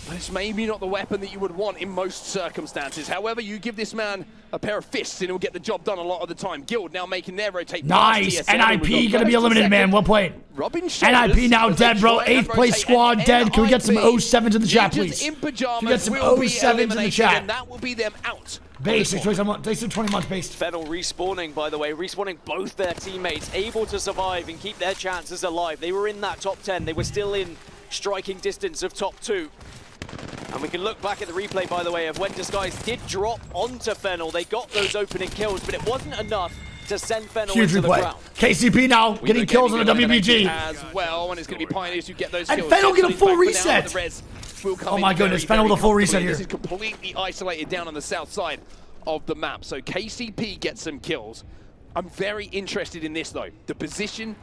But it's maybe not the weapon that you would want in most circumstances. However, you give this man a pair of fists and he'll get the job done a lot of the time. Guild now making their rotate. Nice. NiP gonna be eliminated, man. Well played. Robin NiP now dead, bro. 8th place squad dead. Can we get some 07s in the chat, please? In Can pajamas we get some will be 07s in the eliminated, chat? and that will be them out. Base, 20 months based. Fennel respawning, by the way, respawning both their teammates, able to survive and keep their chances alive. They were in that top 10. They were still in striking distance of top 2. And we can look back at the replay, by the way, of when Disguise did drop onto Fennel. They got those opening kills, but it wasn't enough to send Fennel Huge into the replay. ground. KCP now getting kills on the WBG. As well, and it's going to be Pioneers who get those And kills. Fennel get a Jackson's full back for now, reset. but the Reds will come Oh my in goodness, very, Fennel with very a full reset comfortably. here. This is completely isolated down on the south side of the map. So KCP gets some kills. I'm very interested in this though. The position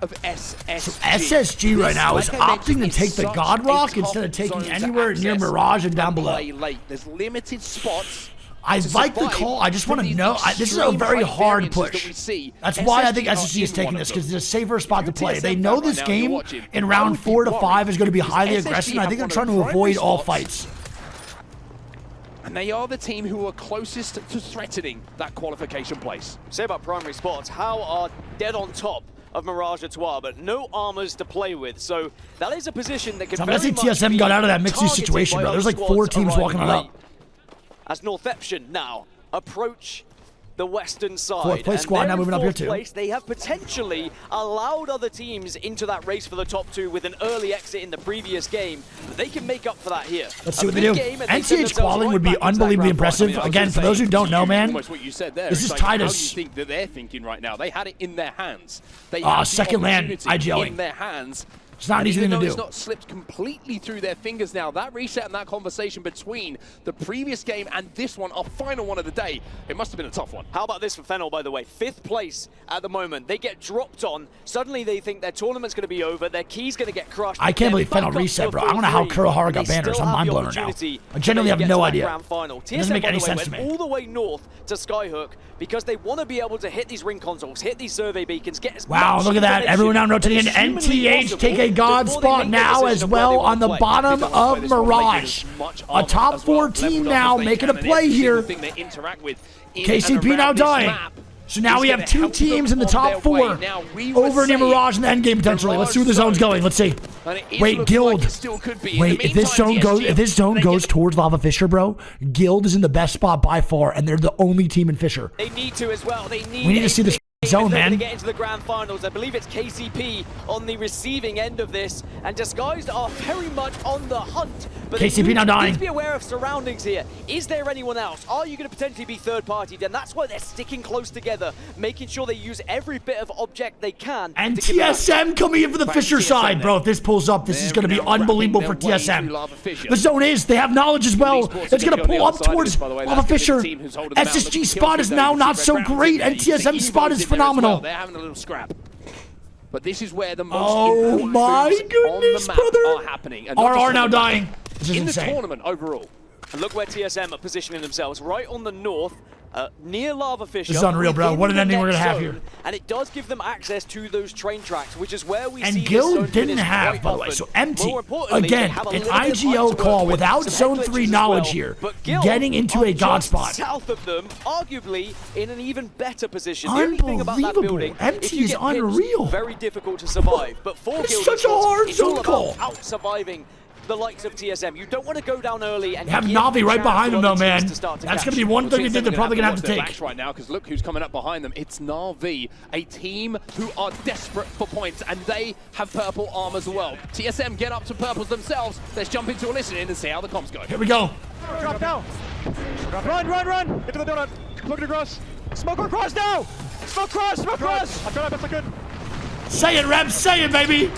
of SSG. SSG right now is Like I opting to mentioned, take it's the such God a Rock tough instead of taking zone to anywhere near access Mirage and down and below. play late. There's limited spots. I to like the survive call. I just want from to these know. This is a extreme very height hard variances that push. we see. That's why I think SSG SSG is are in taking one this, of because them. it's a safer spot to If you're play. TSM They know fan this right now, you're game watching, in I round would be 4 to worried 5 is going to be because highly SSG aggressive. I have think they're one of trying the to avoid primary all spots. fights. And they are the team who are closest to threatening that qualification place. Say about primary spots, HAL are dead on top of Mirage Etoile, but no armors to play with. So that is a position that could So I'm very gonna say much TSM be got out of that mixed use targeted situation, by bro. There's other like 4 squads teams arriving walking on late. up. As Northeption now approach the western side. Fourth place and squad they're now in moving up here fourth too. Place. They have potentially allowed other teams into that race for the top 2 with an early exit in the previous game. But they can make up for that here. Let's see what they do. NCH qualing would be unbelievably impressive. Again, for those who don't know, man, almost what you said there. this is It's tied how as... you think that they're thinking right now. They had it in their hands. They had the second land, opportunity IGLing. in their hands. It's not an easy thing to Even though do. it's not slipped completely through their fingers now, that reset and that conversation between the previous game and this one, our final one of the day, it must have been a tough one. How about this for Fennel, by the way? 5th place at the moment. They get dropped on. Suddenly they think their tournament's going to be over. Their key's going to get crushed. I can't believe Fennel reset, bro. I don't know how Kurohara got banners. I'm mind blown right now. I genuinely have no idea. It doesn't make any sense to me. All the way north to Skyhook because they want to be able to hit these ring consoles, hit these survey beacons, get as Wow, much look at that. information Everyone now rotating in. as humanly NTH possible take a god before they spot make the now decision as of where they well want on to the play. bottom of Mirage. A top 4 team now making a play here. KCP now dying. So now we have 2 teams in the top 4 over near Mirage in the end game potentially. Let's see where the zone's going. Let's see. Wait, Guild. Wait, if this zone goes towards Lava Fisher, bro, Guild is in the best spot by far, and they're the only team in Fisher. They need to as well. We need to see this zone, man. To get into the grand finals. I believe it's KCP on the receiving end of this, and Disguised are very much on the hunt. But KCP now dying. Need to be aware of surroundings here. Is there anyone else? Are you going to potentially be third party? Then that's why they're sticking close together, making sure they use every bit of object they can. And TSM coming in for the Fisher side, bro. If this pulls up, this is going to be unbelievable for TSM. The zone is. They have knowledge as well. It's going to pull up towards Lava Fisher. SSG spot is now not so great, and TSM spot is phenomenal. They're having a little scrap. But this is where the most oh my goodness, on the map brother. are happening. And RR now dying. This is in insane. the tournament overall. And look where TSM are positioning themselves, right on the north, near Lava Fisher. This is unreal, bro. What an ending we're going to have here. And it does give them access to those train tracks, which is where we see and this Guild zone didn't finish have, quite by the way. often. So empty. More importantly, Again, they have a an little bit of IGL time to call work without with. Zone Some 3 glitches as knowledge well. here. But Guild Getting into are a god just spot. south of them, arguably in an even better position. The only thing about that Unbelievable. building, Empty if you is get pinched, unreal. very difficult to survive. But for It's Guild, such a hard it's all zone about call. out-surviving the likes of TSM. You don't want to go down early and They have give Navi the right chance behind to them, though, other teams man. to start to That's catch. going to be one thing they're probably going to have to take. Backs right now, because look who's coming up behind them. It's Na'Vi, a team who are desperate for points, and they have purple armor as well. TSM get up to purples themselves. Let's jump into a listen in and see how the comms go. Here we go. Drop now. Run, run, run. Get to the donut. Smoke it across. Smoke across now. Smoke cross, smoke cross. I tried my best I could. Say it, Reb. Say it, baby.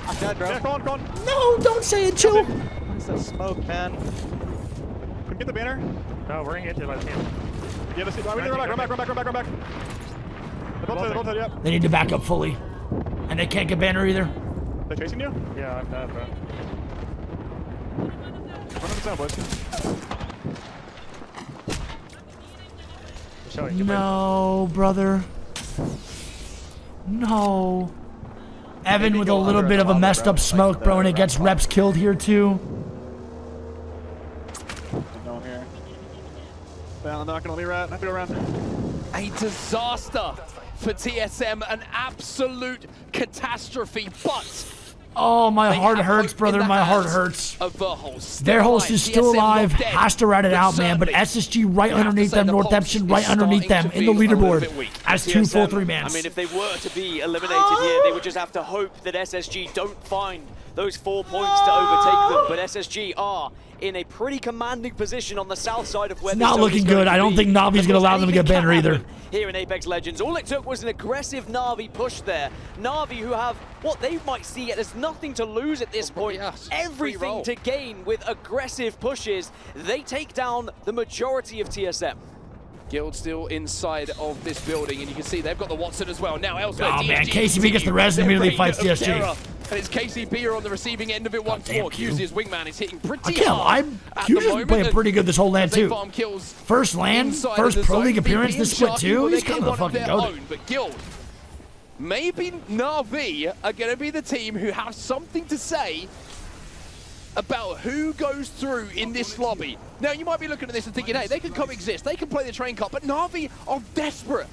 I'm dead, bro. Yeah, go on, go on. No, don't say it, chill. What's that smoke, man? Can we get the banner? No, we're gonna get to by the team. Yeah, let's see. We need to run back, run back, run back, run back, run back. The both side, yep. They need to back up fully. And they can't get banner either. They're chasing you? Yeah, I'm dead, bro. Run up the sound, boys. No, brother. No. Evan with a little bit of a messed up smoke, bro, and it gets reps killed here too. No here. Well, I'm not gonna leave rat. I have to go around. A disaster for TSM, an absolute catastrophe, but Oh, my they heart have hurts, hope brother. in the My heart hands hurts. of the host. Their host is still TSM alive. not dead, Has to rat it out, man. But certainly SSG right you have to underneath say them. the Northeption pulse right is underneath starting them to in the feel a little leaderboard bit weak. as TSM, 2 full 3 mans. I mean, if they were to be eliminated here, they would just have to hope that SSG don't find those 4 points to overtake them. But SSG are in a pretty commanding position on the south side of where It's this not zone looking is going good. to I don't be. think Navi's Of gonna course, allow them to get anything banner can either. happen here in Apex Legends. All it took was an aggressive Na'Vi push there. Na'Vi, who have what they might see as nothing to lose at this point, yes, everything free roll. to gain with aggressive pushes. They take down the majority of TSM. Guild still inside of this building, and you can see they've got the Watson as well. Now elsewhere, Oh, man, DSG KCP gets the res and their immediately reign fights of DSG. terror. And it's KCP are on the receiving end of it once damn, more. Q. Q's wingman is hitting pretty Kill. hard at Q's the been playing moment, pretty good this whole land as they too. farm kills First land, inside first of the Pro zone. League appearance VP this and split Sharky, too. well, He's they kind get of the one fucking their goated. own, but Guild, maybe Na'Vi are going to be the team who have something to say about who goes through in this lobby. Now, you might be looking at this and thinking, hey, they can coexist, they can play the train cut, but Na'Vi are desperate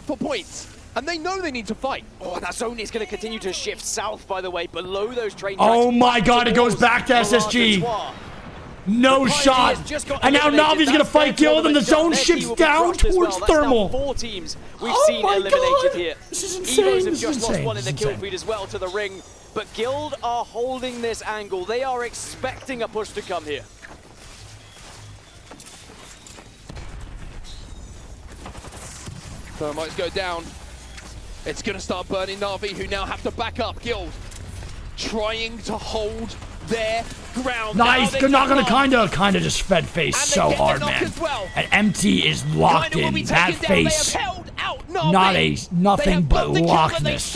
for points. And they know they need to fight. Oh, that zone is going to continue to shift south, by the way, below those train tracks. Oh my God, it goes back to SSG. No shot. And now Navi's going to fight Guild, and the zone shifts down towards Thermal. 4 teams we've seen eliminated here. This is insane. Evos have This is just lost insane. one in the This is kill insane. feed as well to the ring. But Guild are holding this angle. They are expecting a push to come here. Thermites go down. It's going to start burning Na'Vi, who now have to back up. Guild trying to hold their ground. Nice. Good knock on a kinda just fed face so hard, man. And MT is locked in. That face. Nothing but lockness.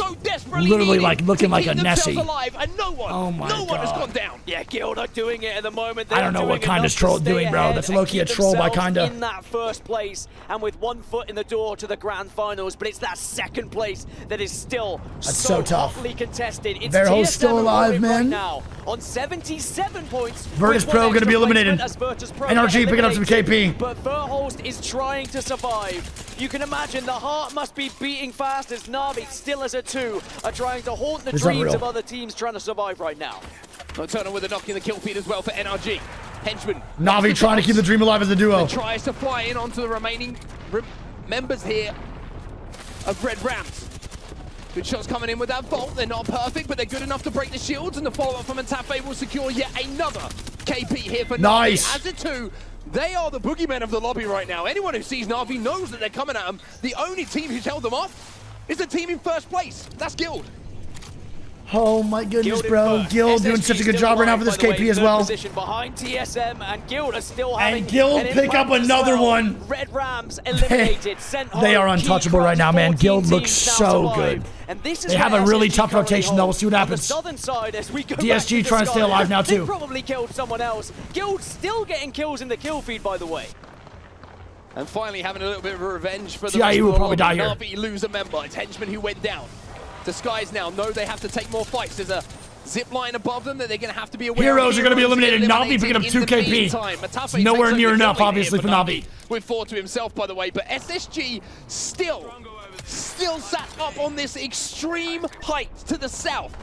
Literally like looking like a Nessie. Oh my God. Yeah, Guild are doing it at the moment. I don't know what Kinda's troll doing, bro. That's low-key a troll by Kinda. In that first place, and with 1 foot in the door to the grand finals, but it's that second place that is still so tough. hotly contested. It's Verho's TSM still alive, right man. now on 77 points. Virtus with Pro one gonna be extra eliminated. placement as Virtus Pro NRG get picking up some eliminated. KP. But Verholst is trying to survive. You can imagine the heart must be beating fast as Na'Vi, still as a 2, are trying to haunt the It's dreams unreal. of other teams trying to survive right now. Nocturnal with a knock in the kill feed as well for NRG. Henchman. Navi trying to keep the dream alive as a duo. Tries to fly in onto the remaining members here of Red Rams. Good shots coming in with that Vault. They're not perfect, but they're good enough to break the shields, and the follow-up from Ntafe will secure yet another KP here for Nice. Na'Vi. As a 2, they are the boogeymen of the lobby right now. Anyone who sees Na'Vi knows that they're coming at them. The only team who's held them off is the team in first place. That's Guild. Oh my goodness, Guild bro. in Guild first. doing SSG such a good still job right now for alive, this by the way, KP as third well. Position behind TSM, and Guild are still having And Guild an pick up impact as another well. one. Red Rams eliminated, sent home. They are Key untouchable Crush, right now, man. 14 Guild looks teams now so survive. good. And this is They have where a really SSG tough currently rotation, though. hold. We'll see what On happens. the southern side, as we go DSG back to trying to stay Sky, alive now, they too. probably killed someone else. Guild still getting kills in the kill feed, by the way. And finally having a little bit of revenge for the TIE will probably die here. Na'Vi lose a member. It's Henchman who went down. The Skies now know they have to take more fights. There's a zip line above them that they're going to have to be aware Heroes of. are gonna be eliminated. get Na'Vi picking up in 2 the KP. meantime. It's Matafe nowhere takes near over the enough, killing obviously, here for Na'Vi. With 4 to himself, by the way. But SSG still sat up on this extreme height to the south.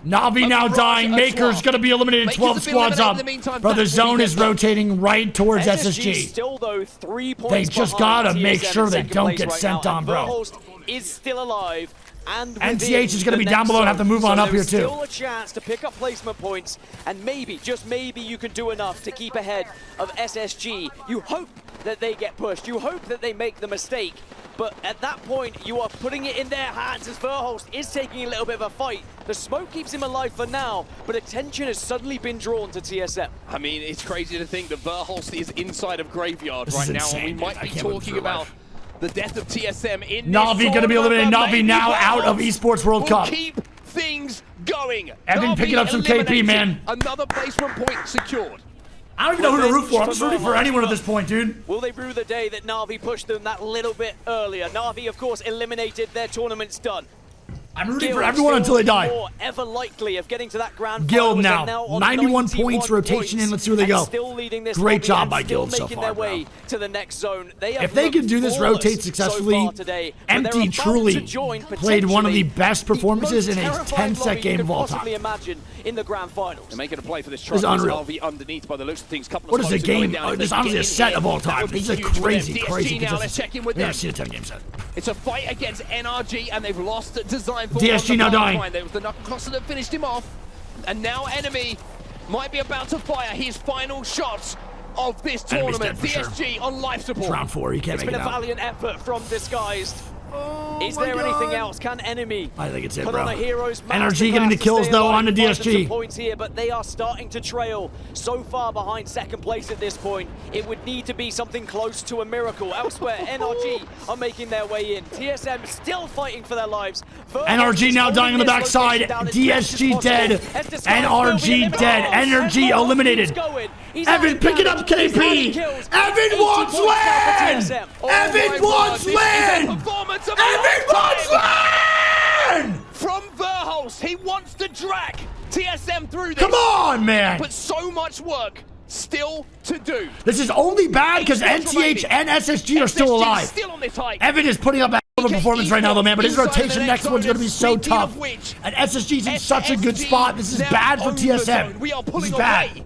Navi now dying. Maker's gonna be eliminated. Makers 12 have been squads up. eliminated in the meantime. Bro, the That's what zone we is get done. rotating right towards SSG SSG. still, though, 3 points They just behind gotta make TSM sure in they second don't place get right sent now, on, and bro. Verholst is still alive. And NCH is gonna within be the down next below and have to zone. move on So up here, there's too. Still a chance to pick up placement points, and maybe, just maybe, you can do enough to keep ahead of SSG. You hope that they get pushed. You hope that they make the mistake. But at that point, you are putting it in their hands as Verholst is taking a little bit of a fight. The smoke keeps him alive for now, but attention has suddenly been drawn to TSM. I mean, it's crazy to think that Verholst is inside of Graveyard This right is now, insane, and we dude. might I be can't believe talking it's about alive. the death of TSM in Navi this gonna be eliminated. tournament. Navi Maybe now out of Verholst Esports World will Cup. keep things going. Evan Navi picking up some KP, eliminated. man. Another placement point secured. I don't even know who to root for. I'm just rooting for anyone at this point, dude. Will they rue the day that Na'Vi pushed them that little bit earlier? Na'Vi, of course, eliminated. Their tournament's done. I'm rooting Guild for everyone still until they die. more ever likely of getting to that grand Guild finals. now. They're on 91 91 points, rotation in. Let's see where they and go. Still leading this Great lobby job and by still Guild so making far, their way bro. to the next zone. They have If they can looked do this flawless rotate so successfully, far today, but they're Empty about to truly join played one of the potentially best performances in a most terrifying 10-set lobby you game could of all possibly time. imagine in the grand finals. They're making a play for this This is try. unreal. RV underneath by the looks of things. Couple of What is the smokes are going game? down. If This is they honestly get a in set here, of all that time. would be This is a huge for them. crazy, DSG crazy now, let's consistency. check in with We've never them. seen a 10-game set. It's a fight against NRG, and they've lost design for DSG on the now far dying. line. There was the knuckle cluster that finished him off, and now Enemy might be about to fire his final shots of this Enemy's tournament. dead for sure. DSG on life It's support. round 4. You can't It's make been it a out. valiant effort from Disguised. Is my there anything God. else? Can Enemy I think it's it, put bro. on a hero's NRG getting the masterclass to kills, stay though, alive on the and find them DSG. some points here, but they are starting to trail so far behind second place at this point. It would need to be something close to a miracle. Elsewhere, NRG are making their way in. TSM still fighting for their lives. NRG now dying on the backside. DSG dead. NRG dead. NRG eliminated. Evan picking up KP. Evan wants win. Evan wants win. Performance of Evan wants win. from Verholst. He wants to drag TSM through this. Come on, man. But so much work still to do. This is only bad because NTH and SSG are still SSG alive. Still on this hike. Evan is putting up a hell of of a performance right now, though, man. But his rotation next one's going to be so tough. And SSG's in such a good spot. This is bad for TSM. We are This pulling is bad. away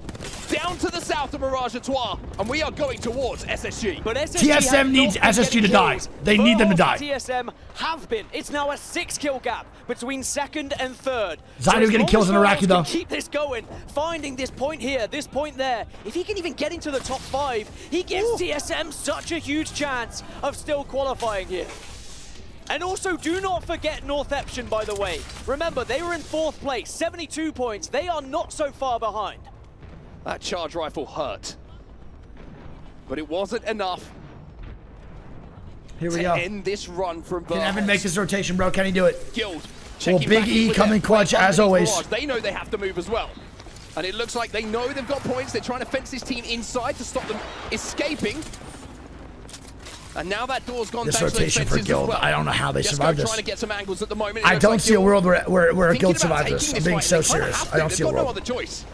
down to the south of Mirage Etoile, and we are going towards SSG. But SSG TSM needs SSG to die. They need them to die. TSM have been. It's now a 6-kill gap between second and third. Zainu getting kills in Iraqi, though. Keep this going, finding this point here, this point there. If he can even get into the top 5, he gives TSM such a huge chance of still qualifying here. And also, do not forget Northeption, by the way. Remember, they were in 4th place, 72 points. They are not so far behind. That charge rifle hurt, but it wasn't enough Here we to go. end this run from Can Evan make this rotation, bro? Can he do it? Guild. Well, Big E coming clutch as always. They know they have to move as well. And it looks like they know they've got points. They're trying to fence this team inside to stop them escaping. And now that door's gone This down to those rotation for fences as Guild, well. I don't know how they survive this. Trying to get some angles at the moment. I don't see a world where a Guild Thinking about survives this. taking I'm being fight, so they kinda serious. have I don't to. see a They've got no world. other choice.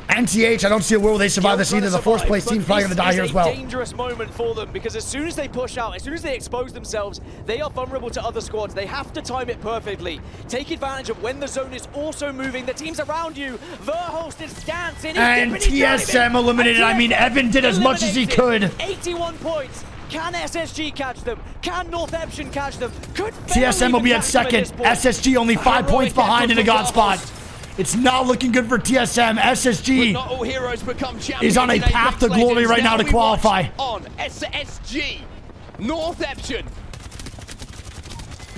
NTH, I don't see a world where they survive this either. The 4th place team's probably going to die here as well. It's a dangerous moment for them because as soon as they push out, as soon as they expose themselves, they are vulnerable to other squads. They have to time it perfectly. Take advantage of when the zone is also moving. The teams around you, Verhost is dancing. And TSM eliminated. I mean, Evan did as much as he could. 81 points. Can SSG catch them? Can Northeption catch them? Could TSM will be at second. SSG only 5 points behind in a god spot. It's not looking good for TSM. SSG Not all heroes become champions. is on a path to glory right now to qualify. On SSG, Northeption.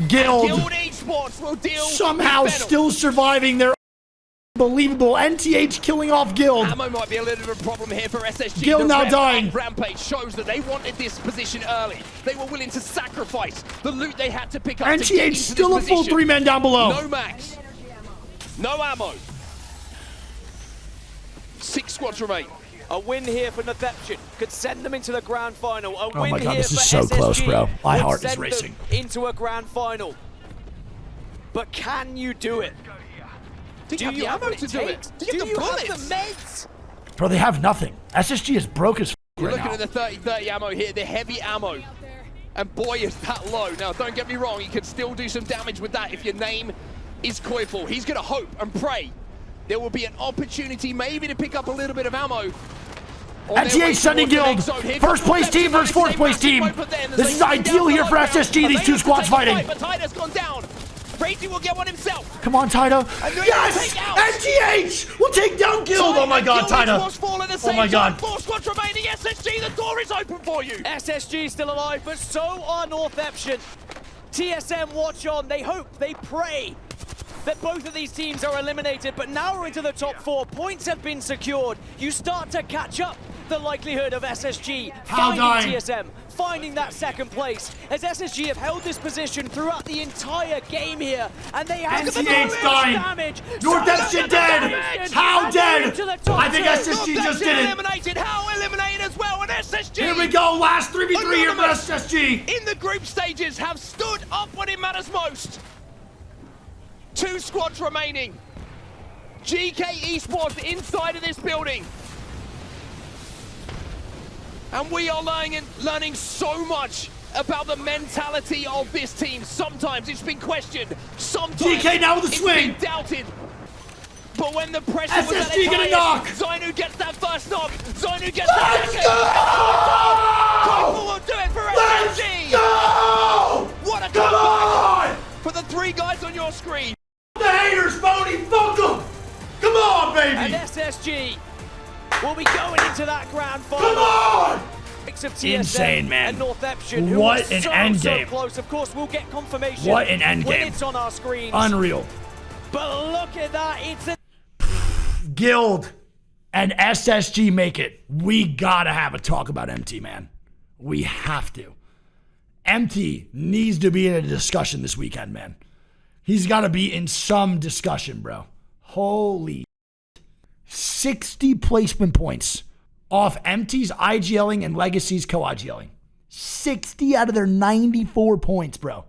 Guild Esports will deal somehow with Venom. still surviving. They're unbelievable. NTH killing off Guild. Ammo might be a little bit of a problem here for SSG. Guild The now rep dying. on Rampage shows that they wanted this position early. They were willing to sacrifice the loot they had to pick up. NTH still a full 3-man down below. No max. No ammo. 6 squads remain. A win here for Northeption could send them into the grand final. A Oh win my God, here this is for so SSG close, bro. My would heart is send them racing. into a grand final. But can you do it? Do you have the ammo to do it? Do you have the bullets? meds? Bro, they have nothing. SSG is broke as You're right looking now. at the 30-30 ammo here, the heavy ammo. And boy, is that low. Now, don't get me wrong, you can still do some damage with that if your name is Koiful. He's going to hope and pray there will be an opportunity maybe to pick up a little bit of ammo. NTH sending Guild. First place team versus 4th place team. This is ideal here for SSG, these 2 squads fighting. But Tyda's gone down. Crazy will get one himself. Come on, Tydo. Yes! NTH will take down Guild. Oh my God, Tydo. Oh my God. 4 squads remaining. SSG, the door is open for you. SSG still alive, but so are Northeption. TSM watch on. They hope, they pray that both of these teams are eliminated, but now we're into the top 4. Points have been secured. You start to catch up the likelihood of SSG finding TSM, finding that 2nd place, as SSG have held this position throughout the entire game here, and they have NTH dying. damage. Northeption dead. HAL dead. I think SSG just did it. Eliminated. HAL eliminated as well, and SSG. Here we go. Last 3v3 here for SSG. In the group stages have stood up when it matters most. 2 squads remaining. GK Esports inside of this building. And we are learning so much about the mentality of this team. Sometimes it's been questioned. Sometimes GK now with a it's swing. been doubted. But when the pressure was at SSG its gonna highest, knock. Zainu gets that first knock. Zainu gets that Let's second. go! Koiful will do it for Let's SSG. go! What a Come comeback on! for the 3 guys on your screen. The haters, Bodie, fuck them! Come on, And baby! SSG will be going into that grand final. Come on! Of TSM Insane, man. And Northeption, who What are an so endgame. close. Of course, we'll get confirmation What an when endgame. it's on our screens. Unreal. But look at that. It's a Guild and SSG make it. We gotta have a talk about MT, man. We have to. MT needs to be in a discussion this weekend, man. He's gotta be in some discussion, bro. Holy 60 placement points off MT's IGLing and Legacy's co-IGLing. 60 out of their 94 points, bro.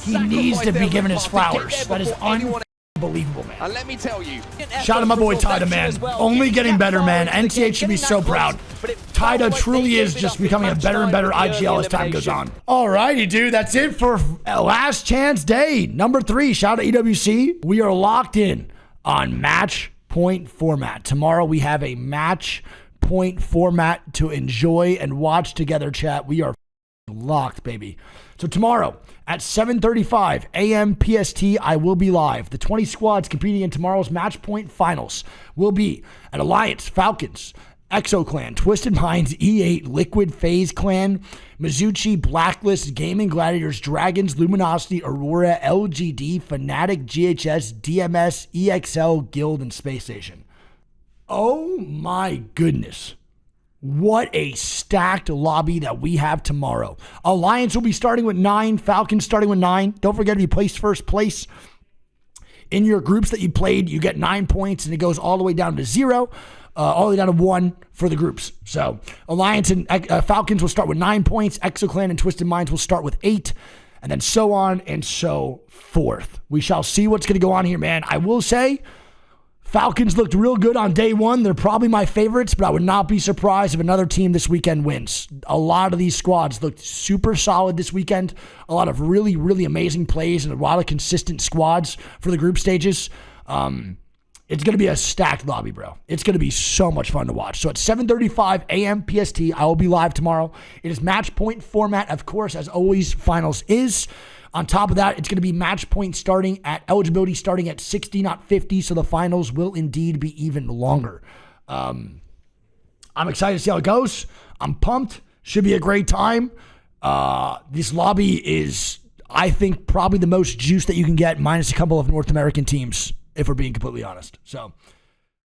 He needs to be given his flowers. That is unbelievable, man. And let me tell you, Shout out my boy Tyda, man. Only getting better, man. NTH should be so proud. But it Taida truly is just becoming a better and better IGL as time goes on. Alrighty, dude. That's it for Last Chance Day. Number 3. Shout out to EWC. We are locked in on match point format. Tomorrow we have a match point format to enjoy and watch together, chat. We are locked, baby. So tomorrow at 7:35 a.m. PST, I will be live. The 20 squads competing in tomorrow's match point finals will be at Alliance, Falcons, Exo Clan, Twisted Minds, E8, Liquid, FaZe Clan, Mizuchi, Blacklist, Gaming Gladiators, Dragons, Luminosity, Aurora, LGD, Fnatic, GHS, DMS, EXL, Guild, and Space Station. Oh my goodness. What a stacked lobby that we have tomorrow. Alliance will be starting with 9. Falcons starting with 9. Don't forget, if you place first place in your groups that you played, you get 9 points, and it goes all the way down to 0, all the way down to 1 for the groups. So Alliance and Falcons will start with 9 points. ExoClan and Twisted Minds will start with 8, and then so on and so forth. We shall see what's going to go on here, man. I will say, Falcons looked real good on day 1. They're probably my favorites, but I would not be surprised if another team this weekend wins. A lot of these squads looked super solid this weekend. A lot of really, really amazing plays and a lot of consistent squads for the group stages. It's going to be a stacked lobby, bro. It's going to be so much fun to watch. So at 7:35 a.m. PST, I will be live tomorrow. It is match point format, of course, as always, finals is. On top of that, it's going to be match point starting at eligibility starting at 60, not 50. So the finals will indeed be even longer. I'm excited to see how it goes. I'm pumped. Should be a great time. This lobby is, I think, probably the most juice that you can get, minus a couple of North American teams, if we're being completely honest. So